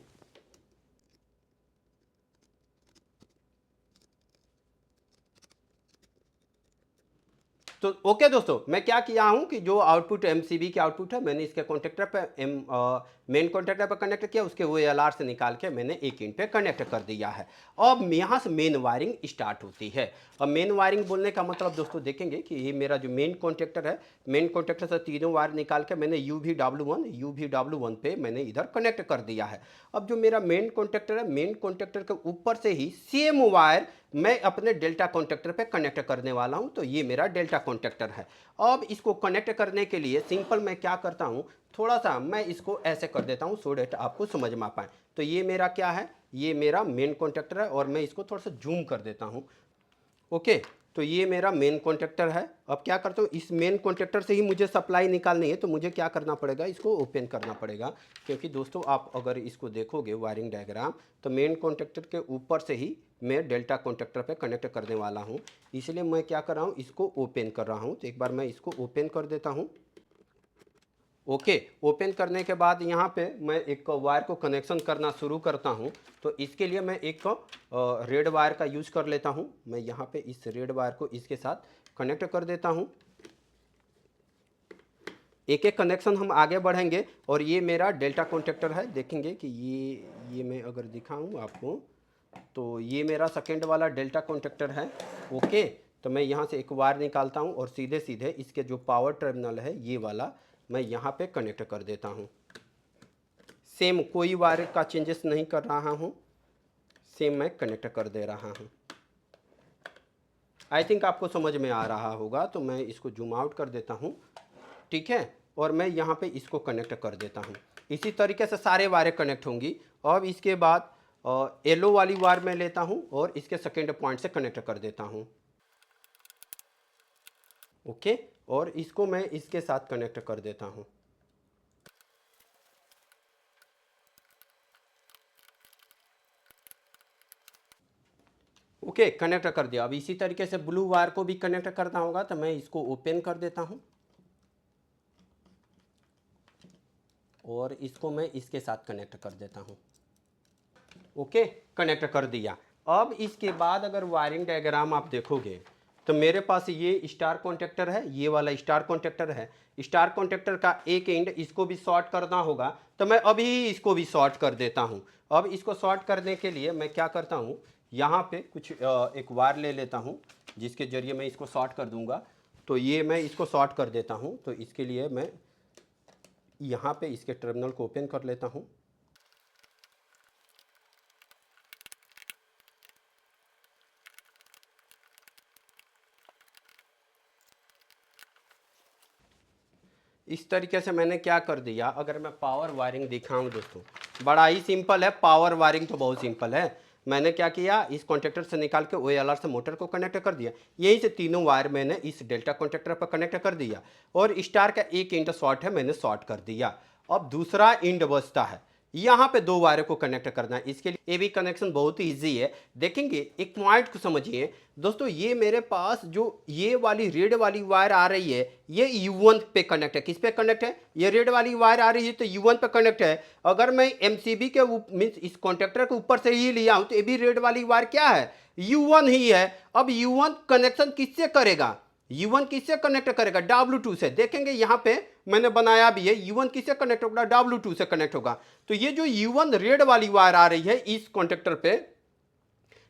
तो ओके दोस्तों, मैं क्या किया हूं कि जो आउटपुट MCB की आउटपुट है, मैंने इसके कॉन्टेक्टर पे मेन कॉन्टेक्टर पर कनेक्ट किया, उसके OLR से निकाल के मैंने एक इन पे कनेक्ट कर दिया है। अब यहाँ से मेन वायरिंग स्टार्ट होती है। अब मेन वायरिंग बोलने का मतलब दोस्तों देखेंगे कि ये मेरा जो मेन कॉन्टेक्टर है, मेन कॉन्टेक्टर से तीनों वायर निकाल के मैंने UVW1 पे मैंने इधर कनेक्ट कर दिया है। अब जो मेरा मेन कॉन्टेक्टर है, मेन कॉन्टेक्टर के ऊपर से ही सेम वायर मैं अपने डेल्टा कॉन्टेक्टर पे कनेक्ट करने वाला हूं। तो ये मेरा डेल्टा कॉन्टेक्टर है। अब इसको कनेक्ट करने के लिए सिंपल मैं क्या करता हूं, थोड़ा सा मैं इसको ऐसे कर देता हूं सो डेट आपको समझ में आ पाए। तो ये मेरा क्या है, ये मेरा मेन कॉन्टेक्टर है और मैं इसको थोड़ा सा जूम कर देता हूं। ओके, तो ये मेरा मेन कॉन्टेक्टर है। अब क्या करता हूँ, इस मेन कॉन्टेक्टर से ही मुझे सप्लाई निकालनी है। तो मुझे क्या करना पड़ेगा, इसको ओपन करना पड़ेगा। क्योंकि दोस्तों आप अगर इसको देखोगे वायरिंग डायग्राम, तो मेन कॉन्टेक्टर के ऊपर से ही मैं डेल्टा कॉन्टेक्टर पे कनेक्ट करने वाला हूँ। इसलिए मैं क्या कर रहा हूँ, इसको ओपन कर रहा हूँ। तो एक बार मैं इसको ओपन कर देता हूँ। ओके, ओपन करने के बाद यहाँ पे मैं एक वायर को कनेक्शन करना शुरू करता हूँ। तो इसके लिए मैं एक रेड वायर का यूज कर लेता हूँ। मैं यहाँ पे इस रेड वायर को इसके साथ कनेक्ट कर देता हूँ। एक एक कनेक्शन हम आगे बढ़ेंगे। और ये मेरा डेल्टा कॉन्टेक्टर है, देखेंगे कि ये मैं अगर दिखाऊँ आपको, तो ये मेरा सेकेंड वाला डेल्टा कॉन्टेक्टर है। ओके, तो मैं यहाँ से एक वायर निकालता हूँ और सीधे सीधे इसके जो पावर टर्मिनल है ये वाला मैं यहाँ पे कनेक्ट कर देता हूँ। सेम कोई वायर का चेंजेस नहीं कर रहा हूँ, सेम मैं कनेक्ट कर दे रहा हूँ। आई थिंक आपको समझ में आ रहा होगा। तो मैं इसको जूम आउट कर देता हूँ। ठीक है, और मैं यहाँ पे इसको कनेक्ट कर देता हूँ। इसी तरीके से सारे वायरें कनेक्ट होंगी। अब इसके बाद येलो वाली वायर मैं लेता हूँ और इसके सेकेंड पॉइंट से कनेक्ट कर देता हूँ। ओके, और इसको मैं इसके साथ कनेक्ट कर देता हूँ। ओके, कनेक्ट कर दिया। अब इसी तरीके से ब्लू वायर को भी कनेक्ट करना होगा। तो मैं इसको ओपन कर देता हूँ और इसको मैं इसके साथ कनेक्ट कर देता हूँ। ओके, कनेक्ट कर दिया। अब इसके बाद अगर वायरिंग डायग्राम आप देखोगे, तो मेरे पास ये स्टार कॉन्टेक्टर है, ये वाला स्टार कॉन्टेक्टर है। स्टार कॉन्टेक्टर का एक एंड इसको भी शॉर्ट करना होगा। तो मैं अभी इसको भी शॉर्ट कर देता हूँ। अब इसको शॉर्ट करने के लिए मैं क्या करता हूँ, यहाँ पे कुछ एक वायर ले लेता हूँ जिसके जरिए मैं इसको शॉर्ट कर दूंगा। तो ये मैं इसको शॉर्ट कर देता हूँ। तो इसके लिए मैं यहाँ पे इसके टर्मिनल को ओपन कर लेता हूँ। इस तरीके से मैंने क्या कर दिया। अगर मैं पावर वायरिंग दिखाऊं दोस्तों, बड़ा ही सिंपल है। पावर वायरिंग तो बहुत सिंपल है। मैंने क्या किया, इस कॉन्टेक्टर से निकाल के OLR से मोटर को कनेक्ट कर दिया। यहीं से तीनों वायर मैंने इस डेल्टा कॉन्टेक्टर पर कनेक्ट कर दिया और स्टार का एक इंड शॉर्ट है, मैंने शॉर्ट कर दिया। अब दूसरा इंड बचता है, यहाँ पे दो वायरों को कनेक्ट करना है। इसके लिए ये भी कनेक्शन बहुत ही ईजी है। देखेंगे, एक पॉइंट को समझिए दोस्तों। ये मेरे पास जो ये वाली रेड वाली वायर आ रही है, ये U1 पे कनेक्ट है। किस पे कनेक्ट है, ये रेड वाली वायर आ रही है तो U1 पे कनेक्ट है। अगर मैं MCB के मीन्स इस कॉन्टेक्टर के ऊपर से ही लिया हूं, तो ये भी रेड वाली वायर क्या है, U1 ही है। अब U1 कनेक्शन किससे करेगा, U1 किससे कनेक्ट करेगा, W2 से। देखेंगे यहाँ पे मैंने बनाया भी है, U1 किससे कनेक्ट होगा, W2 से कनेक्ट होगा। तो ये जो U1 रेड वाली वायर आ रही है इस कॉन्टेक्टर पे,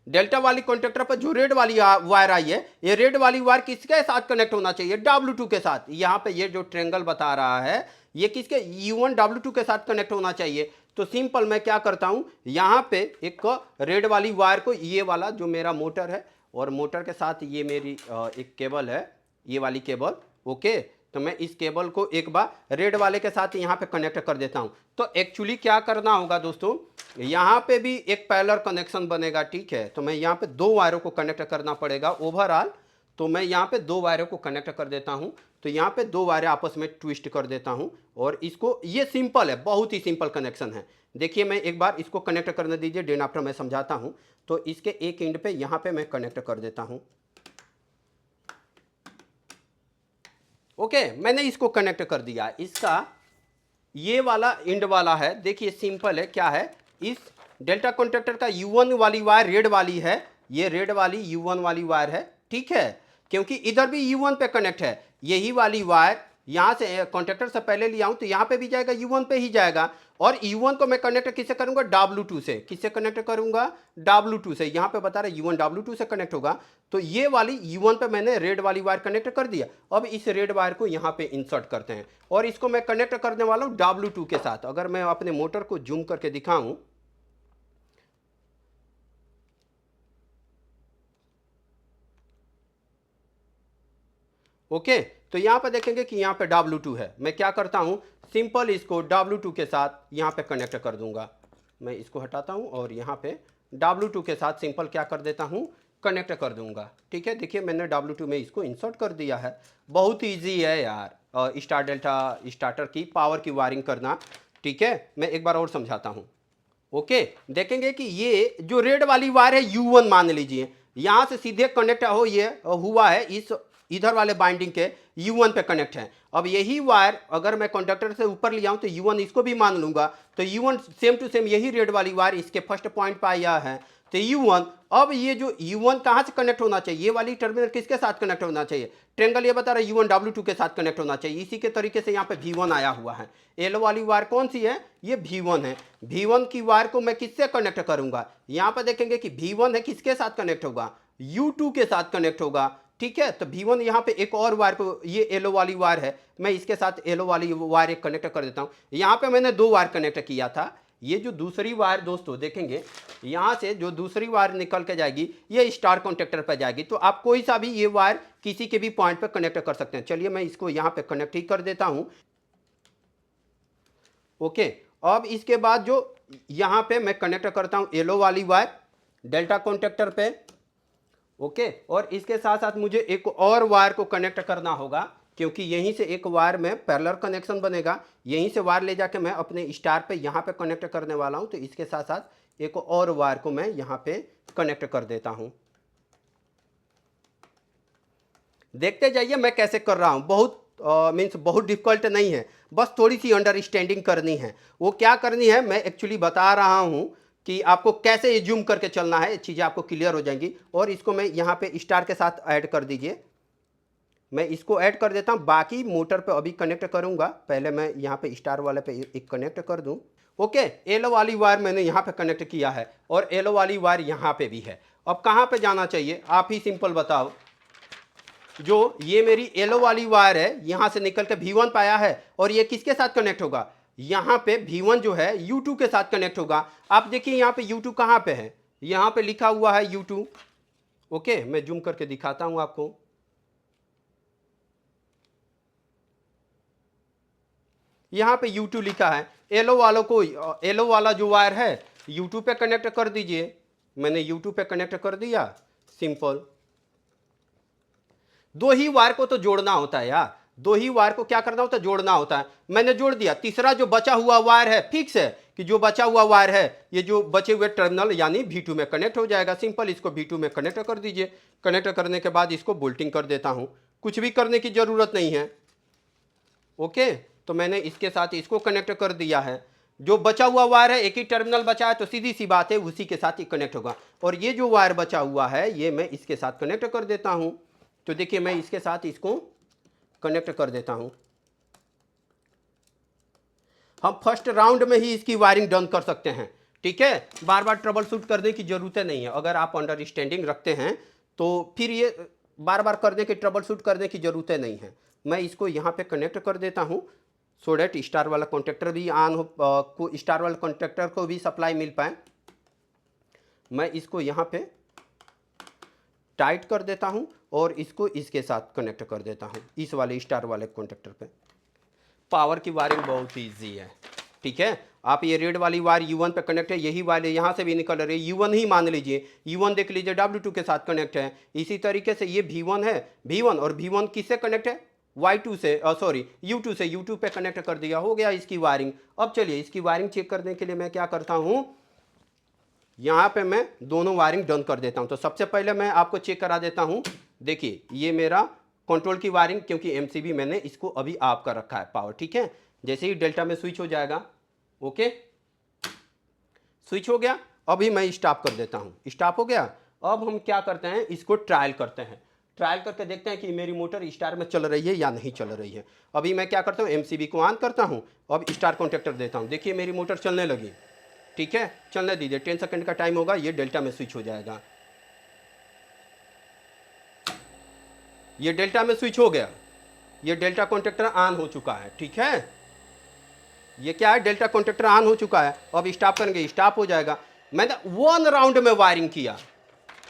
डेल्टा वाली कॉन्टेक्टर पर जो रेड वाली वायर आई है, ये रेड वाली वायर किसके साथ कनेक्ट होना चाहिए, W2 के साथ। यहाँ पे ये जो ट्रेंगल बता रहा है, ये किसके, U1 W2 के साथ कनेक्ट होना चाहिए। तो सिंपल मैं क्या करता हूँ, यहाँ पे एक रेड वाली वायर को, ये वाला जो मेरा मोटर है और मोटर के साथ ये मेरी एक केबल है, ये वाली केबल, ओके। तो मैं इस केबल को एक बार रेड वाले के साथ यहाँ पे कनेक्ट कर देता हूँ। तो एक्चुअली क्या करना होगा दोस्तों, यहाँ पे भी एक पैरेलल कनेक्शन बनेगा, ठीक है। तो मैं यहाँ पे दो वायरों को कनेक्ट करना पड़ेगा ओवरऑल। तो मैं यहाँ पे दो वायरों को कनेक्ट कर देता हूँ। तो यहाँ पे दो वायरें आपस में ट्विस्ट कर देता हूँ और इसको, ये सिंपल है, बहुत ही सिंपल कनेक्शन है। देखिए मैं एक बार इसको कनेक्ट करने दीजिए, देन आफ्टर मैं समझाता हूँ। तो इसके एक एंड पे यहाँ पे मैं कनेक्ट कर देता हूँ, ओके। मैंने इसको कनेक्ट कर दिया। इसका ये वाला एंड वाला है, देखिए सिंपल है, क्या है, इस डेल्टा कॉन्ट्रैक्टर का U1 वाली वायर रेड वाली है, ये रेड वाली U1 वाली वायर है, ठीक है। क्योंकि इधर भी U1 पे कनेक्ट है, यही वाली वायर यहाँ से कॉन्ट्रैक्टर से पहले लिया हूँ तो यहाँ पे भी जाएगा, U1 पे ही जाएगा। और U1 को मैं कनेक्ट किससे करूँगा, W2 से। किससे कनेक्ट करूँगा, W2 से। यहाँ पे बता रहा है U1 W2 से कनेक्ट होगा। तो ये वाली U1 पे मैंने रेड वाली वायर कनेक्ट कर दिया। अब इस रेड वायर को यहाँ पे इंसर्ट करते हैं और इसको मैं कनेक्ट करने वाला हूँ W2 के साथ। अगर मैं अपने मोटर को जूम करके दिखाऊं, ओके, तो यहाँ पे देखेंगे कि यहाँ पे W2 है। मैं क्या करता हूँ, सिंपल इसको W2 के साथ यहाँ पे कनेक्ट कर दूंगा। मैं इसको हटाता हूँ और यहाँ पे W2 के साथ सिंपल क्या कर देता हूँ, कनेक्ट कर दूंगा, ठीक है। देखिए मैंने W2 में इसको इंसर्ट कर दिया है। बहुत ईजी है यार स्टार डेल्टा स्टार्टर की पावर की वायरिंग करना, ठीक है। मैं एक बार और समझाता हूँ, ओके। देखेंगे कि ये जो रेड वाली वायर है U1 मान लीजिए, यहाँ से सीधे कनेक्ट हो ये हुआ है इस इधर वाले बाइंडिंग के U1 पे कनेक्ट है। अब यही वायर अगर मैं कंडक्टर से ऊपर ले आऊँ तो U1 इसको भी मान लूंगा, तो U1 सेम टू सेम यही रेड वाली वायर इसके फर्स्ट पॉइंट पर आया है, तो U1। अब ये जो U1 कहाँ से कनेक्ट होना चाहिए, ये वाली टर्मिनल किसके साथ कनेक्ट होना चाहिए, ट्रेंगल ये बता रहा है U1 W2 के साथ कनेक्ट होना चाहिए। इसी के तरीके से यहाँ पे V1 आया हुआ है। येलो वाली वायर कौन सी है, ये V1 है। V1 की वायर को मैं किससे कनेक्ट करूंगा, यहाँ पर देखेंगे कि V1 है, किसके साथ कनेक्ट होगा, U2 के साथ कनेक्ट होगा, ठीक है। तो V1 यहाँ पे एक और वायर को, ये येलो वाली वायर है, मैं इसके साथ येलो वाली वायर एक कनेक्ट कर देता हूँ। यहाँ पे मैंने दो वायर कनेक्ट किया था। ये जो दूसरी वायर दोस्तों देखेंगे, यहाँ से जो दूसरी वायर निकल के जाएगी ये स्टार कॉन्ट्रैक्टर पर जाएगी। तो आप कोई सा भी ये वायर किसी के भी पॉइंट पे कनेक्ट कर सकते हैं। चलिए मैं इसको यहाँ पे कनेक्ट ही कर देता हूँ, ओके। अब इसके बाद जो यहाँ पे मैं कनेक्ट करता हूँ येलो वाली वायर डेल्टा कॉन्ट्रैक्टर पे, ओके। और इसके साथ साथ मुझे एक और वायर को कनेक्ट करना होगा, क्योंकि यहीं से एक वायर में पैरेलल कनेक्शन बनेगा। यहीं से वायर ले जाके मैं अपने स्टार पे यहाँ पे कनेक्ट करने वाला हूँ। तो इसके साथ साथ एक और वायर को मैं यहाँ पे कनेक्ट कर देता हूँ। देखते जाइए मैं कैसे कर रहा हूँ। बहुत मीन्स बहुत डिफिकल्ट नहीं है, बस थोड़ी सी अंडरस्टैंडिंग करनी है। वो क्या करनी है मैं एक्चुअली बता रहा हूँ कि आपको कैसे जूम करके चलना है, चीज़ें आपको क्लियर हो जाएंगी। और इसको मैं यहाँ पे स्टार के साथ ऐड कर दीजिए, मैं इसको ऐड कर देता हूँ। बाकी मोटर पे अभी कनेक्ट करूँगा, पहले मैं यहाँ पे स्टार वाले पे एक कनेक्ट कर दूँ, ओके। येलो वाली वायर मैंने यहाँ पे कनेक्ट किया है और येलो वाली वायर यहाँ पे भी है। अब कहाँ पे जाना चाहिए आप ही सिंपल बताओ। जो ये मेरी येलो वाली वायर है यहाँ से निकल के V1 पे आया है और ये किसके साथ कनेक्ट होगा, यहाँ पे V1 जो है U2 के साथ कनेक्ट होगा। आप देखिए यहाँ पे U2 कहाँ पे है, यहाँ पे लिखा हुआ है U2, ओके। मैं जूम करके दिखाता हूँ आपको। यहाँ पे U2 लिखा है। येलो वालों को, येलो वाला जो वायर है U2 पे कनेक्ट कर दीजिए। मैंने U2 पे कनेक्ट कर दिया, सिंपल। दो ही वायर को तो जोड़ना होता है यार, दो ही वायर को क्या करना होता है, जोड़ना होता है। मैंने जोड़ दिया। तीसरा जो बचा हुआ वायर है, फिक्स है कि जो बचा हुआ वायर है ये जो बचे हुए टर्मिनल यानी V2 में कनेक्ट हो जाएगा। सिंपल इसको V2 में कनेक्ट कर दीजिए। कनेक्ट करने के बाद इसको बोल्टिंग कर देता हूँ, कुछ भी करने की जरूरत नहीं है, ओके। तो मैंने इसके साथ इसको कनेक्ट कर दिया है। जो बचा हुआ वायर है, एक ही टर्मिनल बचा है तो सीधी सी बात है उसी के साथ ही कनेक्ट होगा। और ये जो वायर बचा हुआ है ये मैं इसके साथ कनेक्ट कर देता हूँ। तो देखिए मैं इसके साथ इसको कनेक्ट कर देता हूं। हम फर्स्ट राउंड में ही इसकी वायरिंग डन कर सकते हैं, ठीक है। बार बार ट्रबल शूट करने की जरूरत नहीं है। अगर आप अंडरस्टैंडिंग रखते हैं तो फिर ये बार बार करने की, ट्रबल शूट करने की जरूरत नहीं है। मैं इसको यहाँ पे कनेक्ट कर देता हूँ, सो डैट स्टार वाला कॉन्टेक्टर भी ऑन हो, को स्टार वाला कॉन्टेक्टर को भी सप्लाई मिल पाए। मैं इसको यहाँ पे टाइट कर देता हूँ और इसको इसके साथ कनेक्ट कर देता हूँ, इस वाले स्टार वाले कॉन्टेक्टर पे। पावर की वायरिंग बहुत ईजी है, ठीक है। आप ये रेड वाली वायर U1 पे कनेक्ट है, यही वायर यहाँ से भी निकल रही है, U1 ही मान लीजिए, U1 देख लीजिए W2 के साथ कनेक्ट है। इसी तरीके से ये V1 है, V1 और V1 किससे कनेक्ट है, Y2 से, सॉरी U2 से, U2 पे कनेक्ट कर दिया, हो गया इसकी वायरिंग। अब चलिए इसकी वायरिंग चेक करने के लिए मैं क्या करता हूँ, यहाँ पे मैं दोनों वायरिंग डन कर देता हूँ। तो सबसे पहले मैं आपको चेक करा देता हूँ। देखिए ये मेरा कंट्रोल की वायरिंग, क्योंकि MCB मैंने इसको अभी ऑफ कर रखा है पावर, ठीक है। जैसे ही डेल्टा में स्विच हो जाएगा, ओके स्विच हो गया, अभी मैं स्टॉप कर देता हूँ, स्टॉप हो गया। अब हम क्या करते हैं, इसको ट्रायल करते हैं, ट्रायल करके देखते हैं कि मेरी मोटर स्टार में चल रही है या नहीं चल रही है। अभी मैं क्या करता हूँ, MCB को ऑन करता हूँ, अब स्टार कॉन्टेक्टर देता हूँ। देखिए मेरी मोटर चलने लगी, ठीक है, चलने दीजिए, 10 सेकंड का टाइम होगा, ये डेल्टा में स्विच हो जाएगा। ये डेल्टा में स्विच हो गया, ये डेल्टा कॉन्टेक्टर ऑन हो चुका है, ठीक है। ये क्या है, डेल्टा कॉन्टेक्टर ऑन हो चुका है। अब स्टॉप करेंगे, स्टॉप हो जाएगा। मैंने 1 राउंड में वायरिंग किया,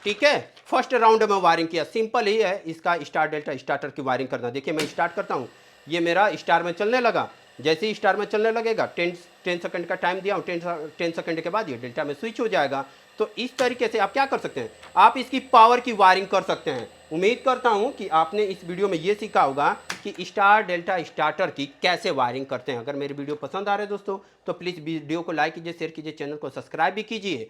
ठीक है, फर्स्ट राउंड में वायरिंग किया। सिंपल ही है इसका स्टार डेल्टा स्टार्टर की वायरिंग करना। देखिए मैं स्टार्ट करता हूँ, ये मेरा स्टार में चलने लगा। जैसे ही स्टार में चलने लगेगा, 10 सेकंड का टाइम दिया हूँ, 10 सेकंड के बाद ये डेल्टा में स्विच हो जाएगा। तो इस तरीके से आप क्या कर सकते हैं, आप इसकी पावर की वायरिंग कर सकते हैं। उम्मीद करता हूँ कि आपने इस वीडियो में ये सीखा होगा कि स्टार डेल्टा स्टार्टर की कैसे वायरिंग करते हैं। अगर मेरी वीडियो पसंद आ रहे दोस्तों तो प्लीज़ वीडियो को लाइक कीजिए, शेयर कीजिए, चैनल को सब्सक्राइब भी कीजिए।